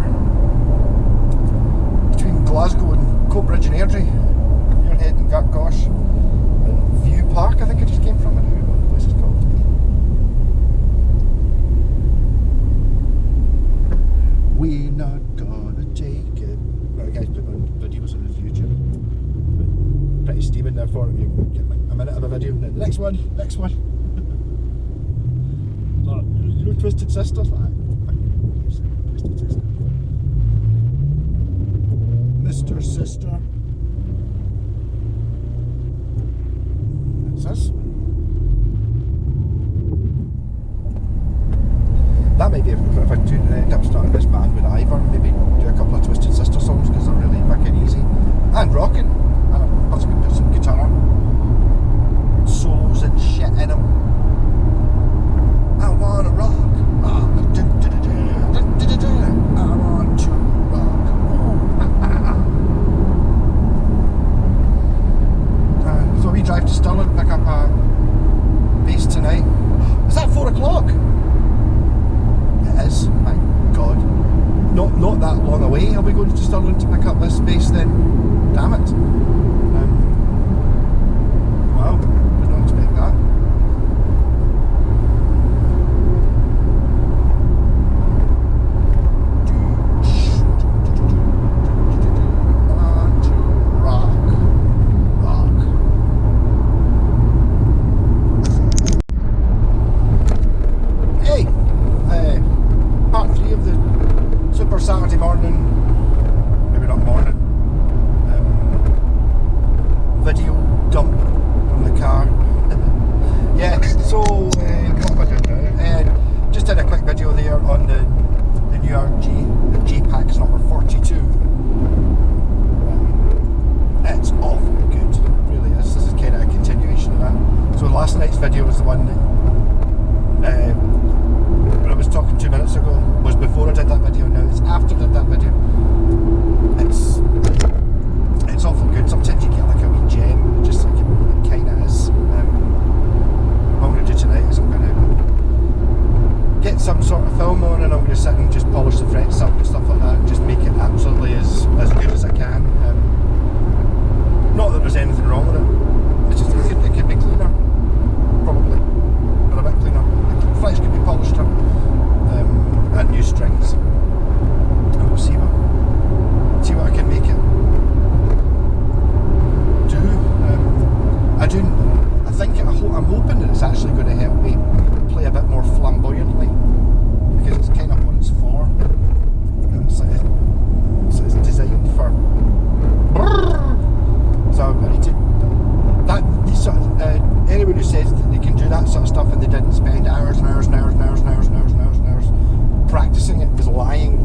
Between Glasgow and Coatbridge and Airdrie. You're heading Gartgosh. And View Park, I think I just came from. I don't know what the place is called. We're not gonna take it. Well, the guy's put on videos on his YouTube. But pretty steaming there for him. You get like a minute of a video. Then the next one. You know Twisted Sisters? Twisted Sister. Mr. Sister. That's us. That might be if I do end up starting this band with Ivor, maybe do a couple of Twisted Sister songs because they're really fucking easy. And rocking. And possibly put some guitar solos and shit in them. I wanna rock. I want to rock. So we drive to Stirling, pick up a bass tonight. Is that 4 o'clock? It is. My God. Not that long away. Are we going to Stirling to pick up this bass then? Damn it. Wow. Did not expect that. Saturday morning, maybe not morning, video dump from the car. Yeah, so what am I doing now? Just did a quick video there on the new RG, the J-Pack's number 42. It's awful good, it really is. This is kind of a continuation of that. So last night's video was the one that when I was talking 2 minutes ago was before I did that video. Now it's after I did that video. It's awful good. Sometimes you get like a wee gem, just like it kind of is. What I'm going to do tonight is I'm going to get some sort of film on, and I'm going to sit and just polish the frets up and stuff like that, and just make it absolutely as good as I can. Not that there's anything wrong with it. It's just it could be cleaner, probably, or a bit cleaner. The frets could be polished up. And new strings, and we'll see what I can make it do. I'm hoping that it's actually going to help me play a bit more flamboyantly, because it's kind of what it's for. It's designed for. So I need to. Anyone who says that they can do that sort of stuff and they didn't spend hours and hours and hours and hours and hours and hours and hours and hours practicing it is lying.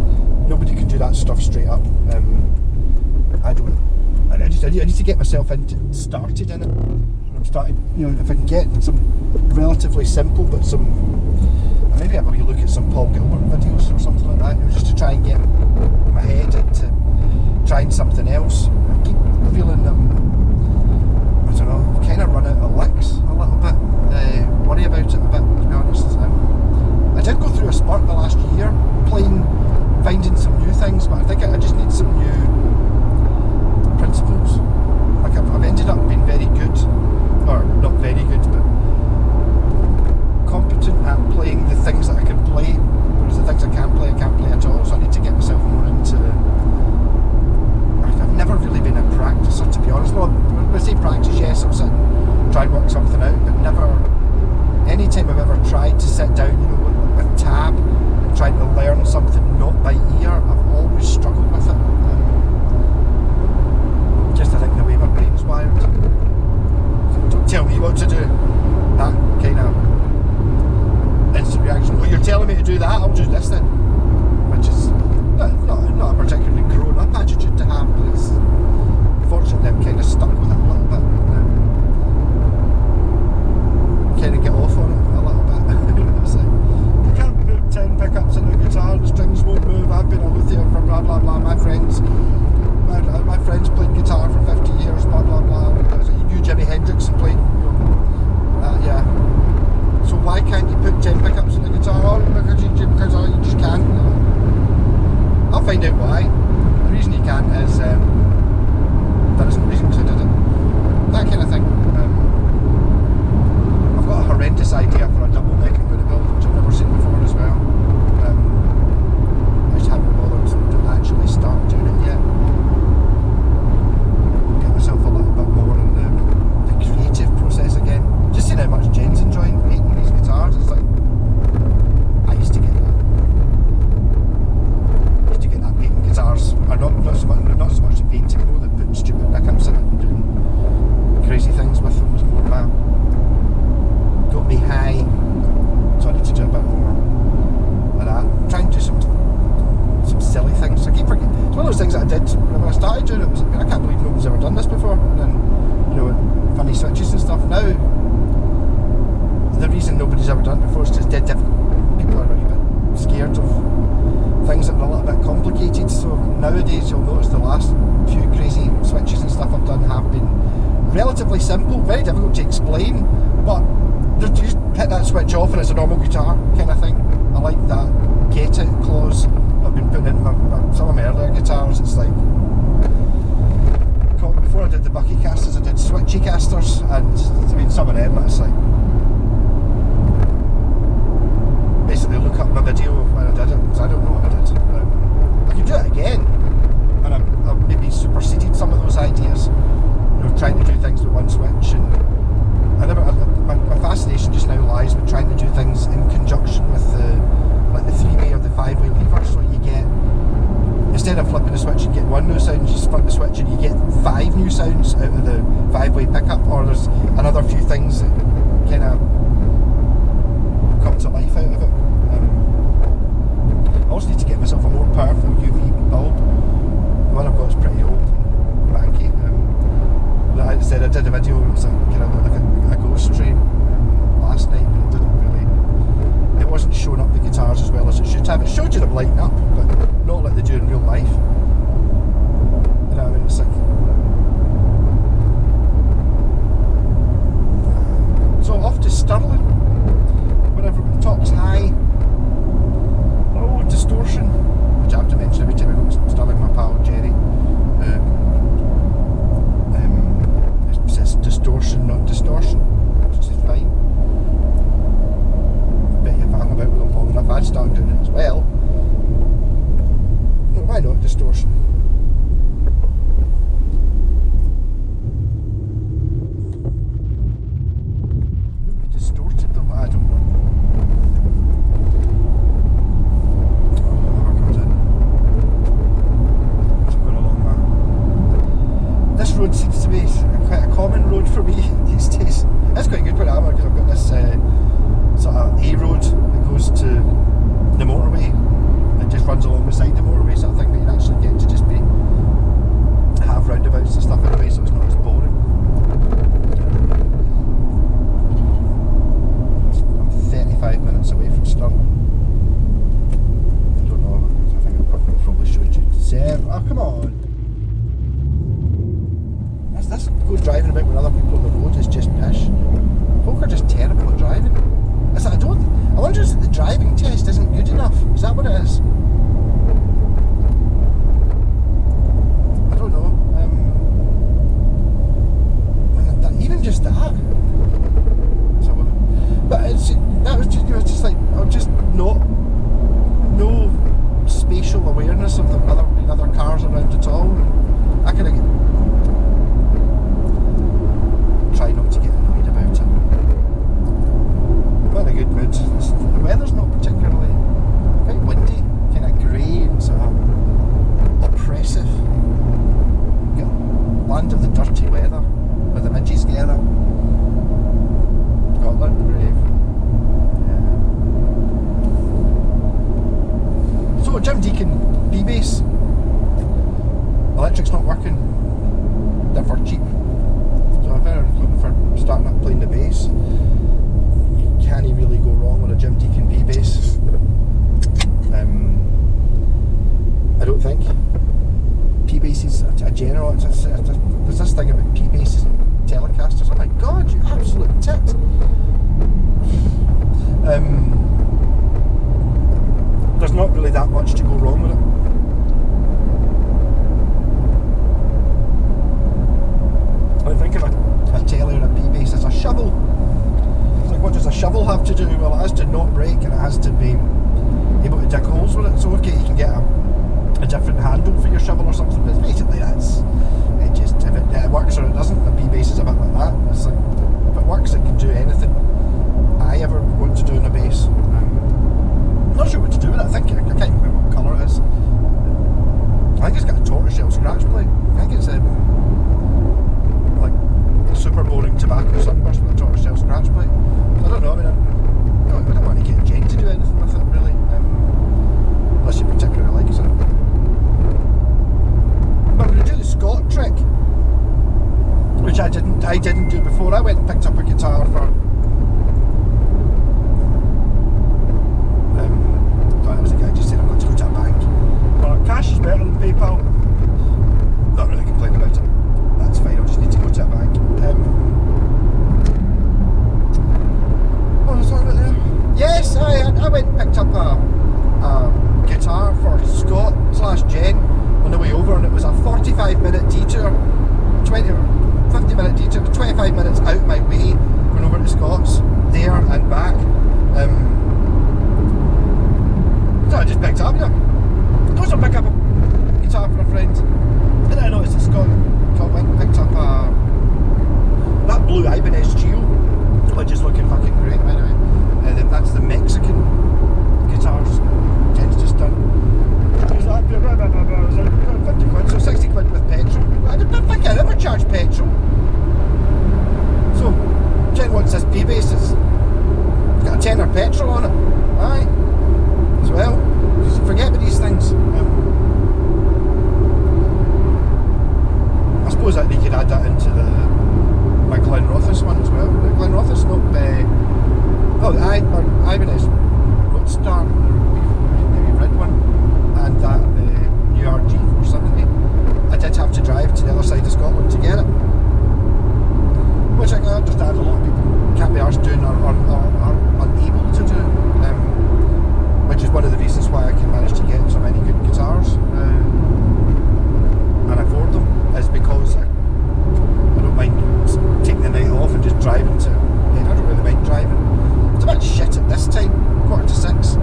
Nobody can do that stuff straight up. I don't. I need to get myself started in it. I'm starting, if I can get some relatively simple but some. Maybe have a wee reaction. Oh, you're telling me to do that? I'll do this then. Which is not a particularly grown-up attitude to have, but it's fortunately I'm kind of stuck with it a little bit. Kind of get off on it a little bit. It's like, you can't put 10 pickups in a guitar, the strings won't move. I've been a luthier for blah blah blah. My friends played guitar for 50 years, blah blah blah. You knew Jimi Hendrix and played, yeah. So why can't you put 10 pickups in a guitar? Oh, because you just can't. I'll find out why. The reason you can't is there isn't a reason because I did it. That kind of thing. I've got a horrendous idea for a double neck I'm going to build, which I've never seen before as well. I just haven't bothered to actually start doing it yet. Get myself a little bit more in the creative process again. Just seeing how much Jen's enjoying making these guitars. It's like, I used to get that. Painting guitars, or not so much the painting, more than putting stupid pickups in it and doing crazy things with them was more got me high. So I need to do a bit more of that. Try and do some silly things. I keep forgetting. It's one of those things that I did when I started doing it. I can't believe no one's ever done this before. And then, funny switches and stuff. Now, the reason nobody's ever done it before is because dead difficult. People are really a bit scared of things that are a little bit complicated. So nowadays you'll notice the last few crazy switches and stuff I've done have been relatively simple, very difficult to explain, but you just hit that switch off and it's a normal guitar kind of thing. I like that get it clause I've been putting in some of my earlier guitars. It's like, before I did the bucky casters I did switchy casters, and some of them it's like, basically look up my video of when I did it, because I don't know what I did. I can do it again, and I've maybe superseded some of those ideas, trying to do things with one switch, and my fascination just now lies with trying to do things in conjunction with the 3-way or the 5-way lever, so you get, instead of flipping the switch and get one new sound, you just flip the switch and you get 5 new sounds out of the 5-way pickup, or there's another few things that kind of come to life out of it. I also need to get myself a more powerful UV bulb. The one I've got is pretty old and banky. Like I said, I did a video, it was like a ghost train last night, but it wasn't showing up the guitars as well as it should have. It showed you them lighting up, but not like they do in real life. You know what I mean? It's like, so off to Stirling. Whenever it talks high, distortion, which I have to mention every time I go to Stirling, my pal Jerry. It says distortion, not distortion, which is fine. I bet you if I hung about with them long enough, I'd start doing it as well. Well, why not distortion? Maybe distorted them, I don't know. This road seems to be quite a common road for me these days. It's quite good where I am, because I've got this sort of A road that goes to the motorway. It just runs along beside the motorway, sort of thing, but you actually get to just have roundabouts and stuff anyway, so it's not as boring. I'm 35 minutes away from Stirling. I don't know, I think I probably showed you. Oh, come on! This go driving about with other people on the road is just pish. Folk are just terrible at driving. I wonder if the driving test isn't good enough. Is that what it is? I don't know. Even just that. But that was just like, I was just no spatial awareness of the other cars around at all. I kind of try not to get annoyed about it. I'm in a good mood. The weather's not particularly, quite windy, kind of grey and sort of oppressive. Got land of the dirty weather, where the midges gather. Scotland brave. Yeah. So Jim Deacon B-Bass. Electric's not working. They're for cheap. So if anyone's looking for starting up playing the bass, you can't really go wrong with a Jim Deacon B-Bass. I don't think. P-Bass is a general. There's this thing about P-Basses and Telecasters. Oh my god, you absolute tit. There's not really that much to go wrong with it. I think of a Tele or a P-Bass as a shovel. It's like, what does a shovel have to do? Well, it has to not break and it has to be able to dig holes with it. So okay, you can get a different handle for your shovel or something, but basically that's it. Just if it works or it doesn't. The P-Bass is a bit like that. It's like, if it works, it can do anything I ever want to do in a bass. I'm not sure what to do with it. I can't remember what colour it is. I think it's got a tortoiseshell scratch plate. I think it's like super boring tobacco sunburst with a tortoiseshell scratch plate. I don't know. I mean, I don't want to get Jen to do anything with it really, unless she particularly likes it. But I'm going to do the Scott trick, which I didn't do before. I went and picked up a guitar for. That was the guy just said I've got to go to a bank. But cash is better than PayPal. Not really complaining about it. That's fine. I just need to go to a bank. What was I talking about there? Yes, I went and picked up a guitar for Scott / Jen on the way over, and it was a 45-minute detour, 20 or 50-minute detour, 25 minutes out my way, going over to Scott's, there and back. So I just picked up, Go to pick up a guitar for a friend, and then I noticed that Scott went and picked up that blue Ibanez Geo, which is looking fucking great by the way. And that's the Mexican guitars Jen's just done. It was like 50 quid, so 60 quid with petrol. I don't think I ever charge petrol. So Jen wants this P-Bass. It's got a tenner petrol on it. Aye. As well. Just forget about these things. I suppose that they could add that into my Glen Rothis one as well. Glen Rothis, the Ibanez Roadstar, maybe red one, and that URG 470. I did have to drive to the other side of Scotland to get it, which I can understand a lot of people can't be arsed doing or unable to do, which is one of the reasons why I can manage to get so many good guitars and afford them, is because I don't mind taking the night off and just driving to. I don't really mind driving. It's a bit shit at this time, 5:45,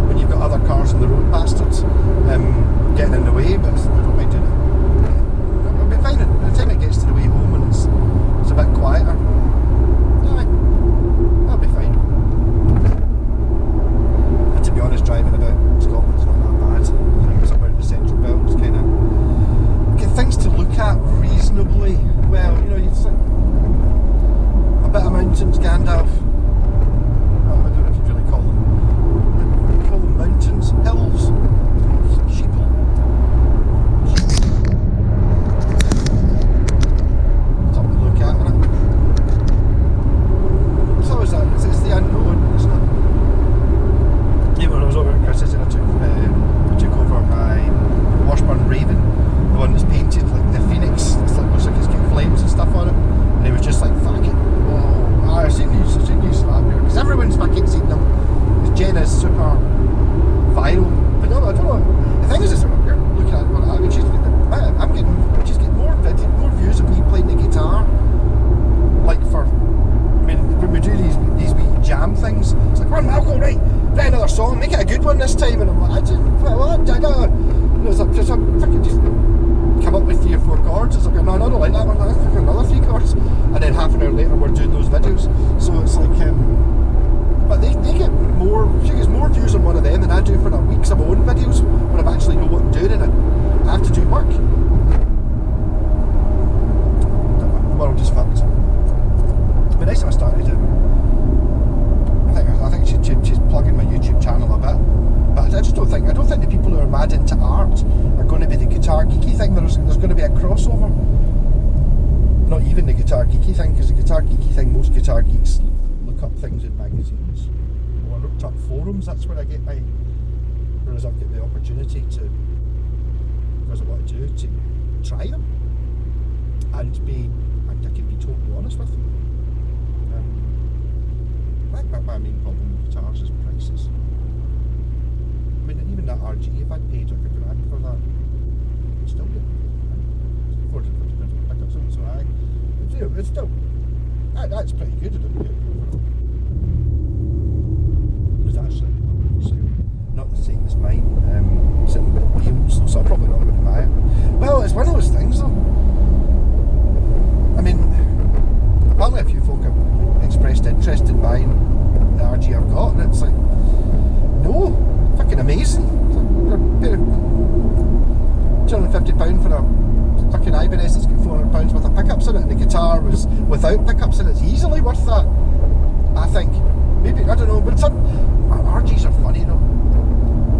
when you've got other cars on the road, bastards, getting in the way, but I don't mind doing it. I'll be fine by the time it gets to the way home and it's a bit quieter. I'll be fine. And to be honest, driving about Scotland's not that bad. It's about the central belt, it's kind of get things to look at reasonably well. It's like a bit of mountains, Gandalf. I don't know if you really call them mountains, hills, sheeple. Something to look at, isn't it? It's always that. It's the unknown. It's not. Even when I was over at Chris's, I took over my Washburn Raven, the one that's painted like the Phoenix. It's like looks like it's got flames and stuff on it, and he was just like, "Fuck it, whoa! I've seen you slap here," because everyone's fucking seen them. Because Jen is super viral. But no, I don't know. The thing is, you're looking at what I mean. She's getting more views of me playing the guitar. Like when we do these wee jam things, it's like, "Run, Malcolm, right another song, make it a good one this time." And I'm like, I don't. It's like just come up with 3 or 4 chords. It's like, no, I don't like that one. I think another 3 chords, and then half an hour later we're doing those videos. So it's like, but they get more. She gets more views on one of them than I do for a week's of my own videos when I actually know what I'm doing and I have to do work. The world is fucked. It'd be nice if I started it. I think she's plugging my YouTube channel a bit, but I don't think the people who are most guitar geeks look up things in magazines, or looked up forums. That's where I get my, whereas I've got the opportunity to, because of what I do, to try them and I can be totally honest with them. My main problem with guitars is prices. I mean, even that RG, if I paid like £1,000 for that, I'd still get £450 for pickups on it, so it's still, that's pretty good. It didn't get it was actually for sale. Not the same as mine, sitting with wheels, so I'm probably not going to buy it. Well, it's one of those things though. I mean, apparently a few folk have expressed interest in buying the RG I've got, and it's like, no, fucking amazing. They're £250 for a fucking Ibanez that's got £400 worth of pickups in it, and the guitar was without pickups in it. It's easily worth that, I think. Maybe, I don't know, but some RGs are funny though,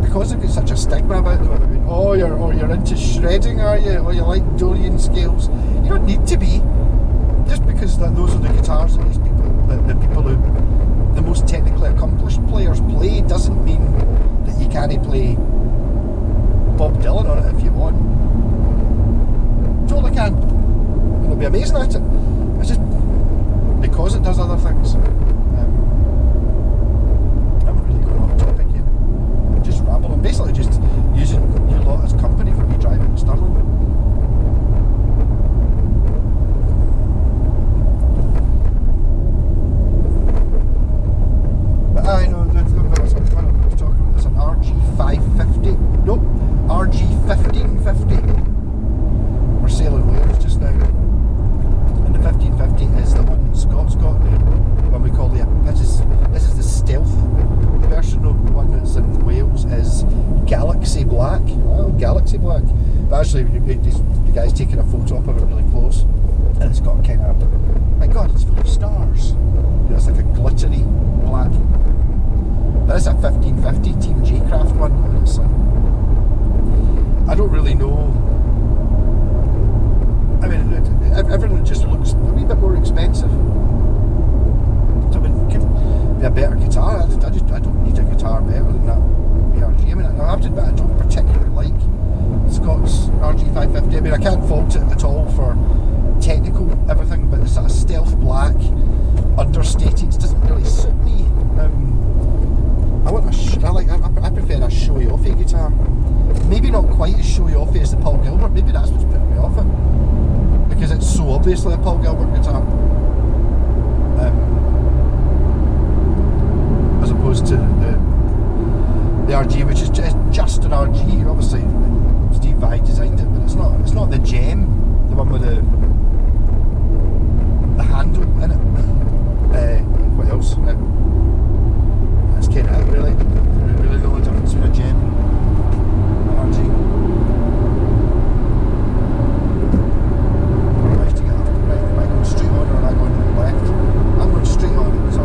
because they've got such a stigma about them. I mean, oh, you're into shredding, are you? Or you like Dorian scales? You don't need to be. Just because those are the guitars that these people, the people who, the most technically accomplished players play, doesn't mean that you can't play Bob Dylan on it if you want. Totally can. And it'll be amazing at it. It's just because it does other things. I'm really going off topic here. I'm just rambling. Basically just using you lot as company for me driving to Stirling. I know, I was talking about this, an RG550, nope, RG1550. We're sailing Wales just now, and the 1550 is the one Scott's got, when we call this is the stealth version of the one that's in Wales, is Galaxy Black. Oh, Galaxy Black. But actually, the guy's taking a photo up of it really close, and it's got kind of, my god, it's full of stars. It's like a glittery black. This is a 1550 Team J-Craft one, and it's like, I don't really know. I mean, everything just looks a wee bit more expensive. So, I mean, it could be a better guitar. I don't need a guitar better than that ARG. I mean, I have to admit, I don't particularly like Scott's RG550. I mean, I can't fault it at all for technical everything, but it's a stealth black, understated. It doesn't really suit me. I prefer a showy-offy guitar. Maybe not quite as showy-offy as the Paul Gilbert. Maybe that's what's putting me off it, because it's so obviously a Paul Gilbert guitar, as opposed to the RG, which is just an RG. Obviously, Steve Vai designed it, but it's not the gem, the one with the handle in it. What else? That's kind of it, really. Really the only difference between a gem and an RG. Or am I to get up? Right, am I going straight on or am I going left? I'm going straight on, so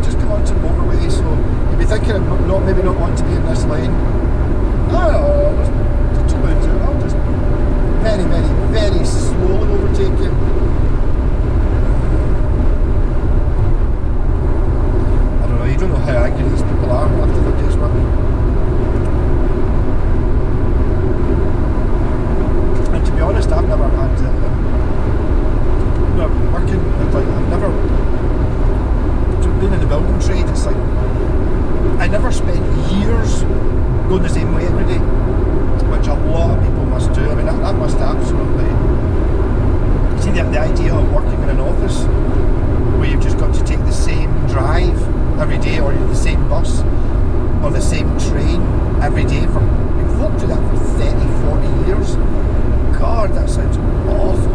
just come onto the motorway, so you'd be thinking of maybe not wanting to be in this lane. Oh, there's two lanes here. I'll just very, very, very slowly overtake you. You don't know how angry these people are after their day's work. And to be honest, I've never had working, like, I've never been in the building trade. It's like, I never spent years going the same way every day, which a lot of people must do. I mean, that must absolutely, see the idea of working in an office where you've just got to take the same drive every day, or the same bus or the same train every day for, folk do that for 30-40 years. God, that sounds awful.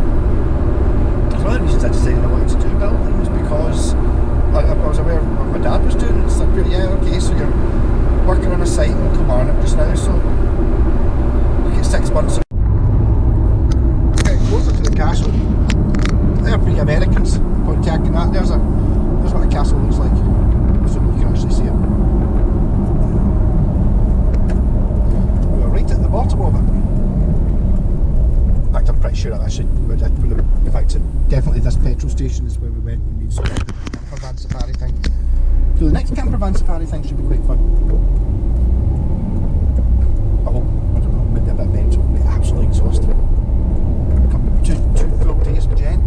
One of the reasons I decided I wanted to do building was because I was aware of what my dad was doing. It's like, yeah, okay, so you're working on a site in Kilmarnock just now, so you get 6 months of... Okay, closer to the castle. They're pretty Americans, contacting that. There's what a castle looks like. So you can actually see it. We're right at the bottom of it. station is where we went when we saw the camper van safari thing. So the next camper van safari thing should be quite fun. I hope, I don't know, maybe a bit mental, but absolutely exhausted. Two full days with Jen.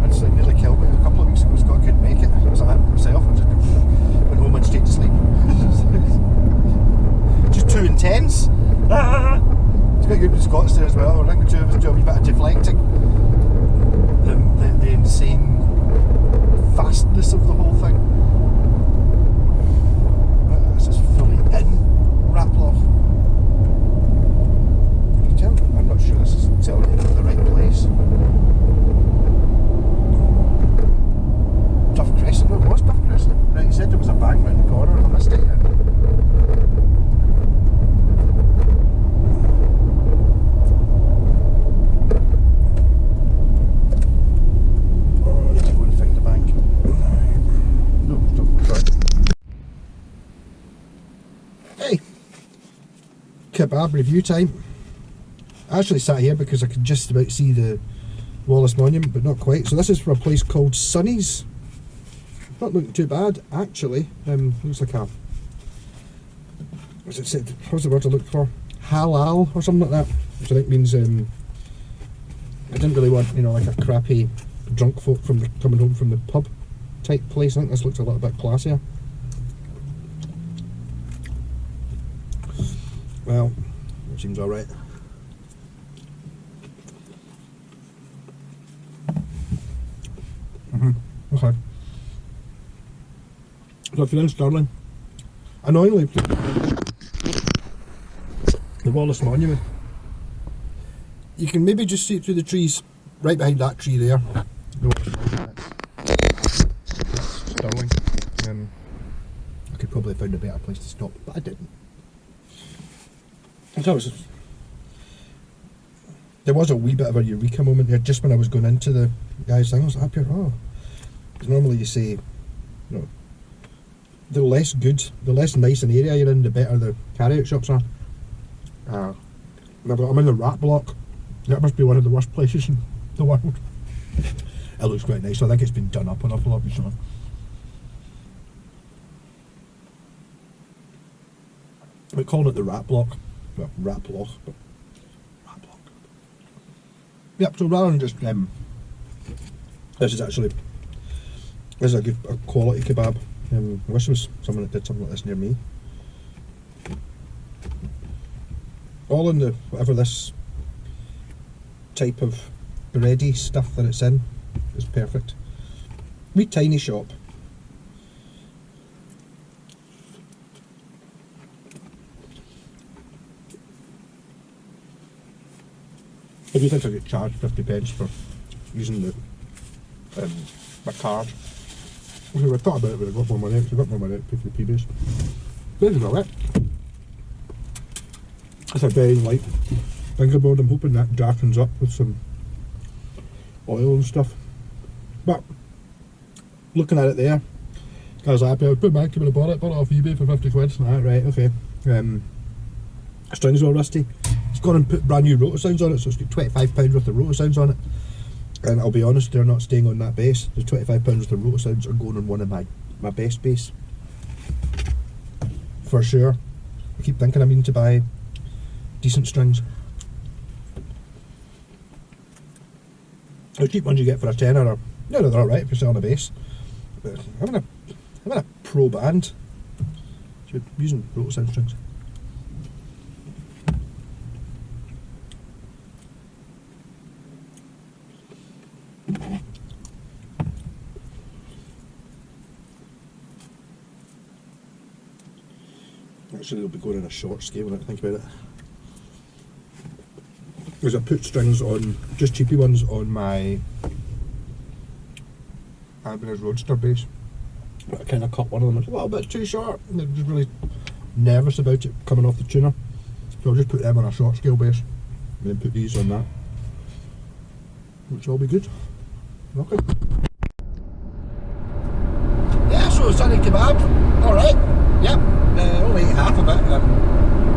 It's like nearly killed me. A couple of weeks ago, Scott couldn't make it. I was like myself, I just went home and stayed to sleep. Just too intense. It's quite good with Scott's there as well. I think the two of us do a wee bit of deflecting. The insane fastness of the whole thing. This is fully in Raploch. Can you tell? I'm not sure this is telling me the right place. Duff Crescent, no, it was Duff Crescent. Right, you said there was a bank round the corner, I missed it. Oh, I need to go and find the bank. No, sorry. Hey! Kebab review time. I actually sat here because I could just about see the Wallace Monument, but not quite. So this is for a place called Sonny's. Not looking too bad, actually. Looks like a... What's it said? What's the word I looked for? Halal or something like that, which I think means I didn't really want, you know, like a crappy drunk folk coming home from the pub type place. I think this looks a little bit classier. Well, it seems alright. Okay. So if you're in Stirling, annoyingly, the Wallace Monument, you can maybe just see it through the trees, right behind that tree there. The Wallace Monument, that's Stirling. I could probably have found a better place to stop, but I didn't. There was a wee bit of a eureka moment there just when I was going into the guy's thing. I was up here, oh, because normally you say, you know, the less good, the less nice an area you're in, the better the carry-out shops are. I'm in the rat block. That must be one of the worst places in the world. It looks quite nice. I think it's been done up an awful lot recently. We called it the rat block. Well, rat block, but rat block. Yep, so rather than just this is a good quality kebab. I wish there was someone that did something like this near me. All in the whatever this type of bready stuff that it's in is perfect. Wee tiny shop. I do think I get charged 50p for using the my card. Okay, I thought about it when I got more money, because I got more money at 50p base. There you go, right? It's a very light fingerboard. I'm hoping that darkens up with some oil and stuff. But looking at it there, I was happy. I put my came and bought it off eBay for 50 quid. Right, okay. Strings all rusty. It's gone and put brand new rotor sounds on it, so it's got £25 worth of rotor sounds on it. And I'll be honest, they're not staying on that bass. The £25 worth of rotor sounds are going on one of my best bass. For sure. I keep thinking I mean to buy decent strings. The cheap ones you get for a tenner are, no, they're alright if you're selling a bass. But I'm in a pro band, so you're using rotor sound strings. Actually, they'll be going in a short scale when I think about it. Because I put strings on, just cheapy ones, on my Ibanez Roadster bass. But I kind of cut one of them, it's a little bit too short. And I'm just really nervous about it coming off the tuner. So I'll just put them on a short scale bass, and then put these on that. Which will be good. Okay. Yeah, so Sonny Kebab, alright. Yep, only ate half of it.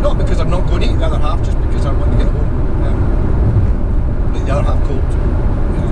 Not because I'm not going to eat the other half, just because I want to get home. Make the other half cold. Yeah.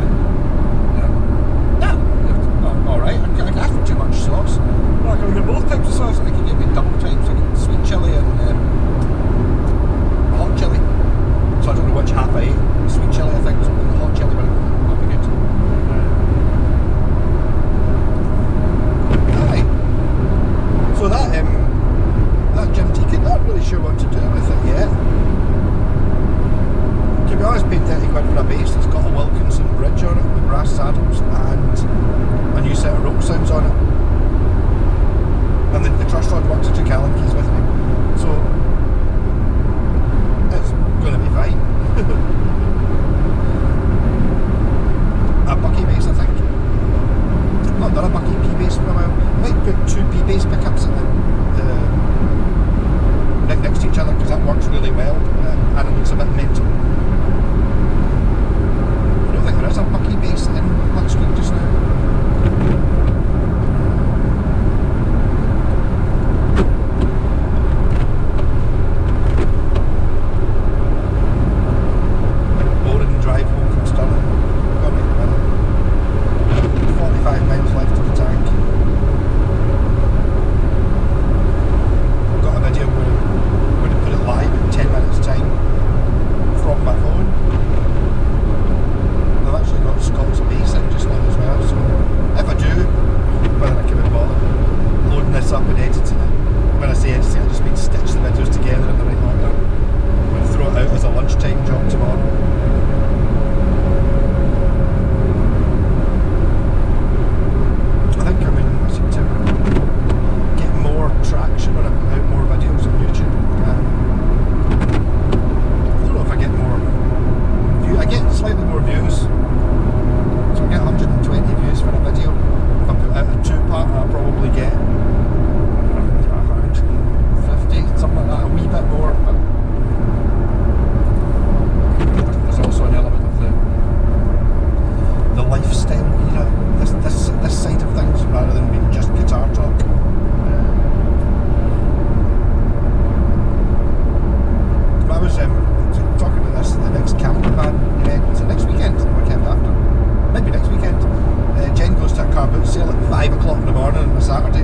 5 o'clock in the morning on a Saturday.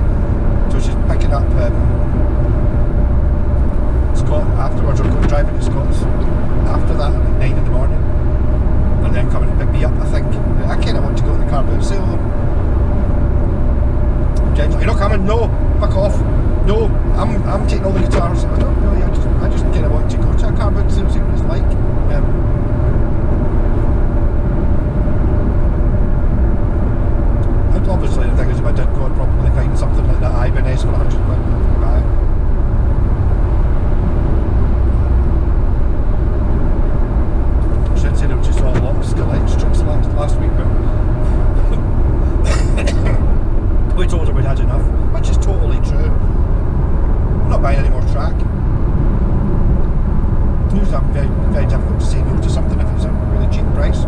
So she's picking up Scott afterwards, or going driving to Scott's after that at 9 in the morning, and then coming to pick me up. I think I kind of want to go to the car boot sale. You're not coming? No, fuck off. No, I'm taking all the guitars. I don't really. I just kind of want to go to a car boot sale, see what it's like. Obviously, the thing is, if I did go, I'd probably find something like that Ibanez for 100 quid and buy it. Said it was just all lost electrics last week, but we told her we'd had enough, which is totally true. I'm not buying any more track. It's usually very, very difficult to say no to something if it's a really cheap price.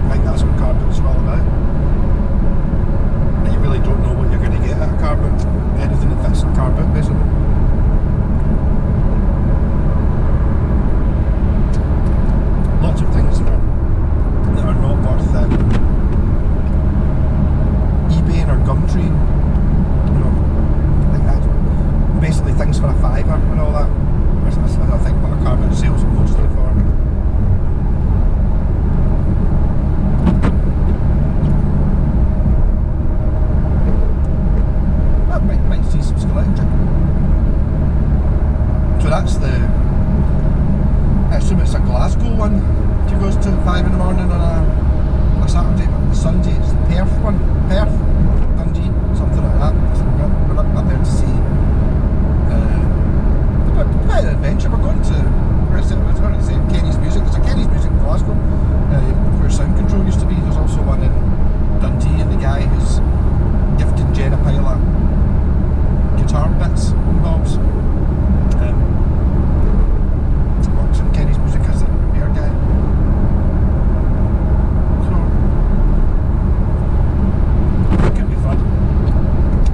I think that's what car boots are all about. And you really don't know what you're going to get at a car boot. Anything that fits a car boot, basically. Lots of things that are not worth eBay or Gumtree. You know, I think that's basically things for a fiver and all that. I think what a car boot sales mostly for. Might see some electric. So that's the. I assume it's a Glasgow one. She goes to 5 in the morning on a Saturday, but the Sunday it's the Perth one. Perth, Dundee, something like that. So we're up there to see. Quite an adventure. We're going to. I was going to say Kenny's Music. There's a Kenny's Music in Glasgow, where Sound Control used to be. There's also one in Dundee, and the guy who's gifting Jen a pile of guitar bits and bobs. Works in Kenny's Music as a repair guy. So it could be fun.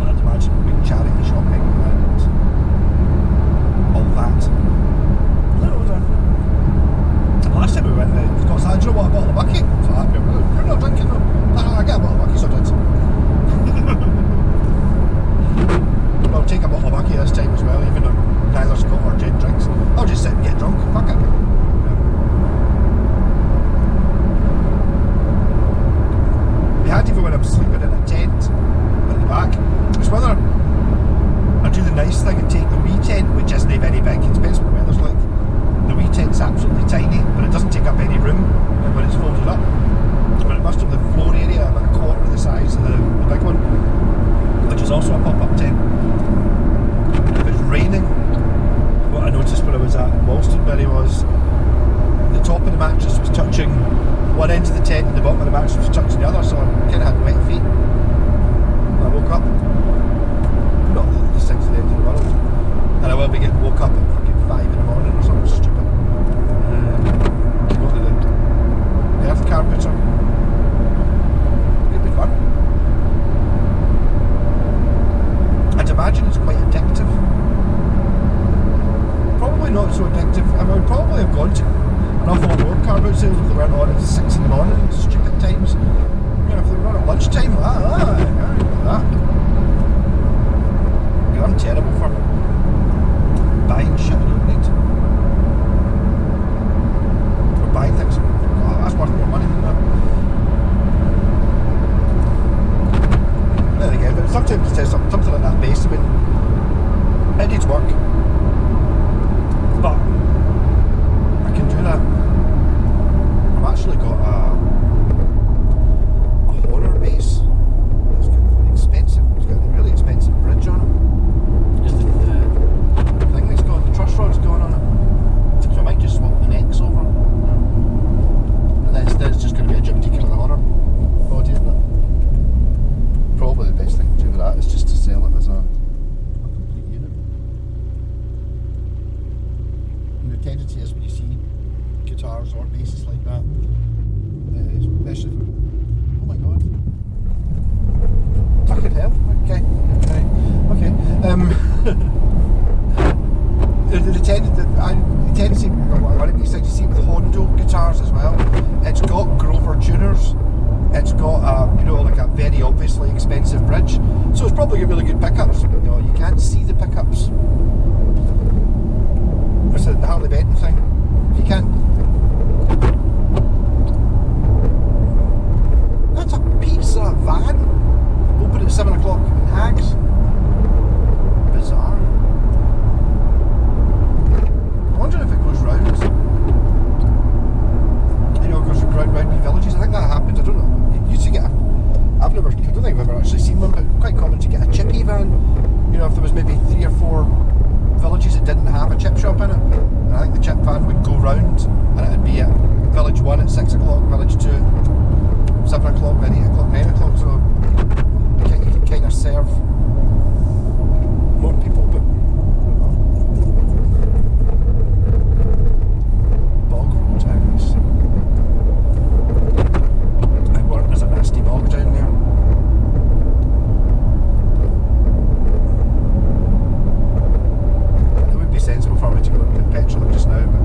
I'd imagine big charity shopping and all that. Last time we went to Scott's, do you know what, a bottle of bucky? So happy. You're not drinking though. I get a bottle of bucky, so I did. I'll take a bottle of bucky this time as well, even though neither Scott or Jen drinks. I'll just sit and get drunk, fuck it. We had even when I was sleeping in a tent at the back. It's whether I do the nice thing and take the wee tent, which isn't very big, it depends what the weather's like. The wee tent's absolutely tiny, but it doesn't take up any room when it's folded up. But it must have the floor area about a quarter of the size of the big one, which is also a pop-up tent. If it's raining, what I noticed when I was at Wolstonbury was the top of the mattress was touching one end of the tent and the bottom of the mattress was touching the other, so I kind of had wet feet when I woke up. Not that these things are the end of the world. And I will be getting woke up at fucking 5 in the morning or something stupid. To go to the Perth carpenter. It'd be fun. I'd imagine it's quite addictive. Probably not so addictive. I would probably have gone to an awful lot more car boot sales if they weren't on at 6 in the morning at stupid times. You know, if they were on at lunchtime, that. Yeah, I'm terrible for buying shit I don't need. Or buying things. Oh, that's worth more money than that. There again, but sometimes it says something like that base. I mean, it needs work. But I can do that. I've actually got a horror base pickups. It's the Harley Benton thing. If you can't. That's a pizza van. Open at 7 o'clock in Hags. Bizarre. I'm wondering if it goes round. You know, it goes round villages. I think that happens. I don't know. You used to get I don't think I've ever actually seen one, but quite common to get a chippy van. You know, if there was maybe 3 or 4 villages that didn't have a chip shop in it, and I think the chip van would go round, and it'd be at village 1 at 6 o'clock, village 2 at 7 o'clock, then 8 o'clock, 9 o'clock, so you can kind of serve more people, but bog towns. There's a nasty bog down there. It would be sensible for me to go and put petrol in just now, but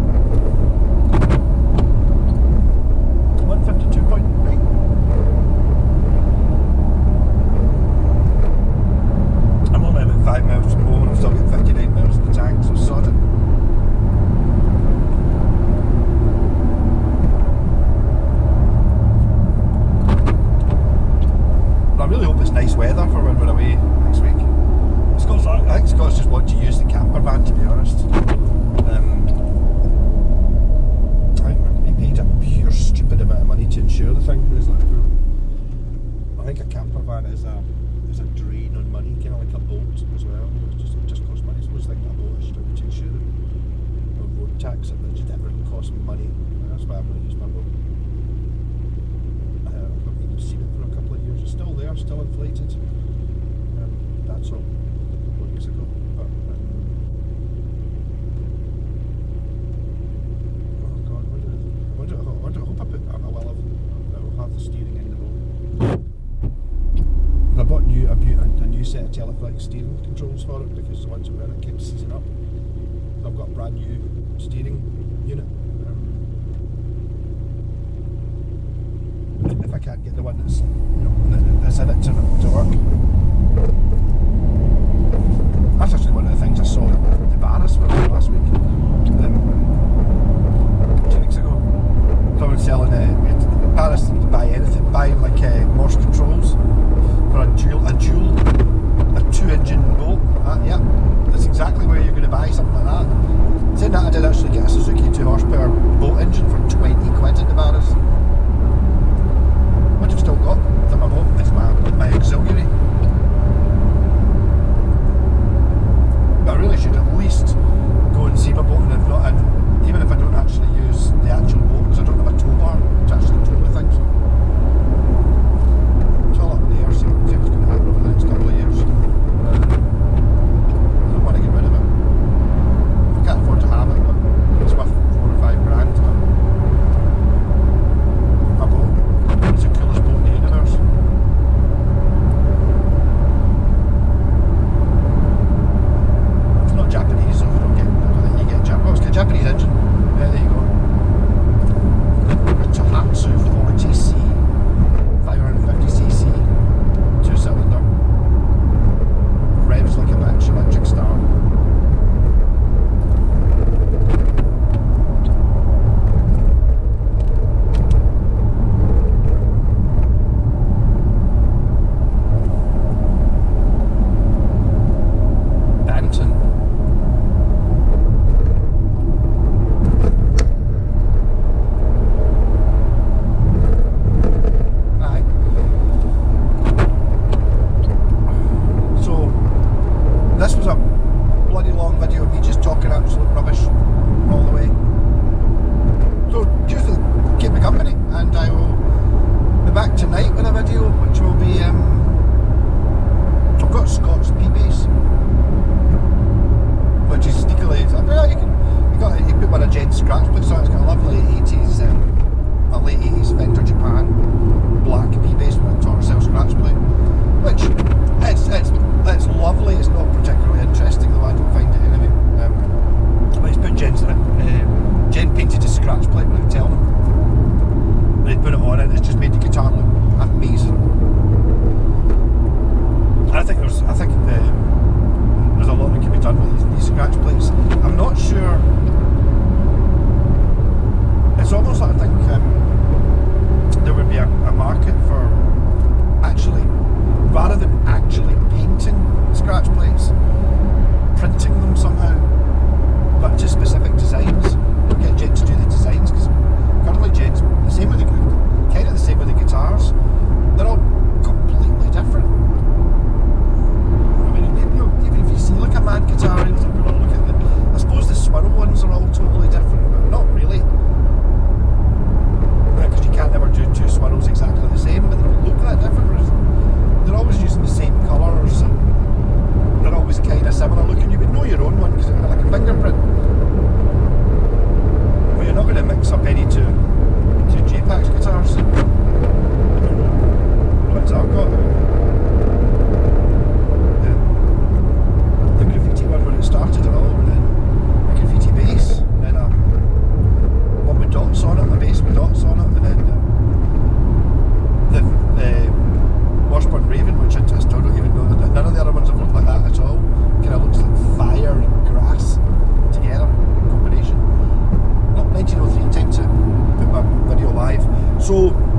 152.9. I'm only about 5 miles from home and I've still got 59 miles in the tank, so sod it. I really hope it's nice weather for when we're away next week. I think Scott's just want to use the camper van, to be honest. I think he paid a pure stupid amount of money to insure the thing. I think a camper van is a drain on money, kind of like a boat as well. It just costs money. Suppose like a boat is to insure it, or road tax, it just everything costs money. That's why I'm going to use my boat. I've seen it for a couple of years. It's still there, still inflated. That's all. A couple of weeks ago. But, oh God, I hope I will have the steering in the boat. I bought a new set of Teleflex steering controls for it because the ones that were in it kept seizing up. So I've got a brand new steering unit. If I can't get the one that's, that's in it to work. That's actually one of the things I saw at the Barras last week. 2 weeks ago. Someone selling Barras didn't buy anything, buying like Morse controls for a 2-engine boat. Yeah, that's exactly where you're going to buy something like that. Saying that, I did actually get a Suzuki 2 horsepower boat engine for 20 quid at the Barras. Which I've still got for my boat. It's my auxiliary. But I really should at least go and see my boat, and if not, and even if I don't actually use the actual boat, because I don't have a tow bar to actually tow the things. It's all up in the air, see what's going to happen over the next couple of years. I don't want to get rid of it. So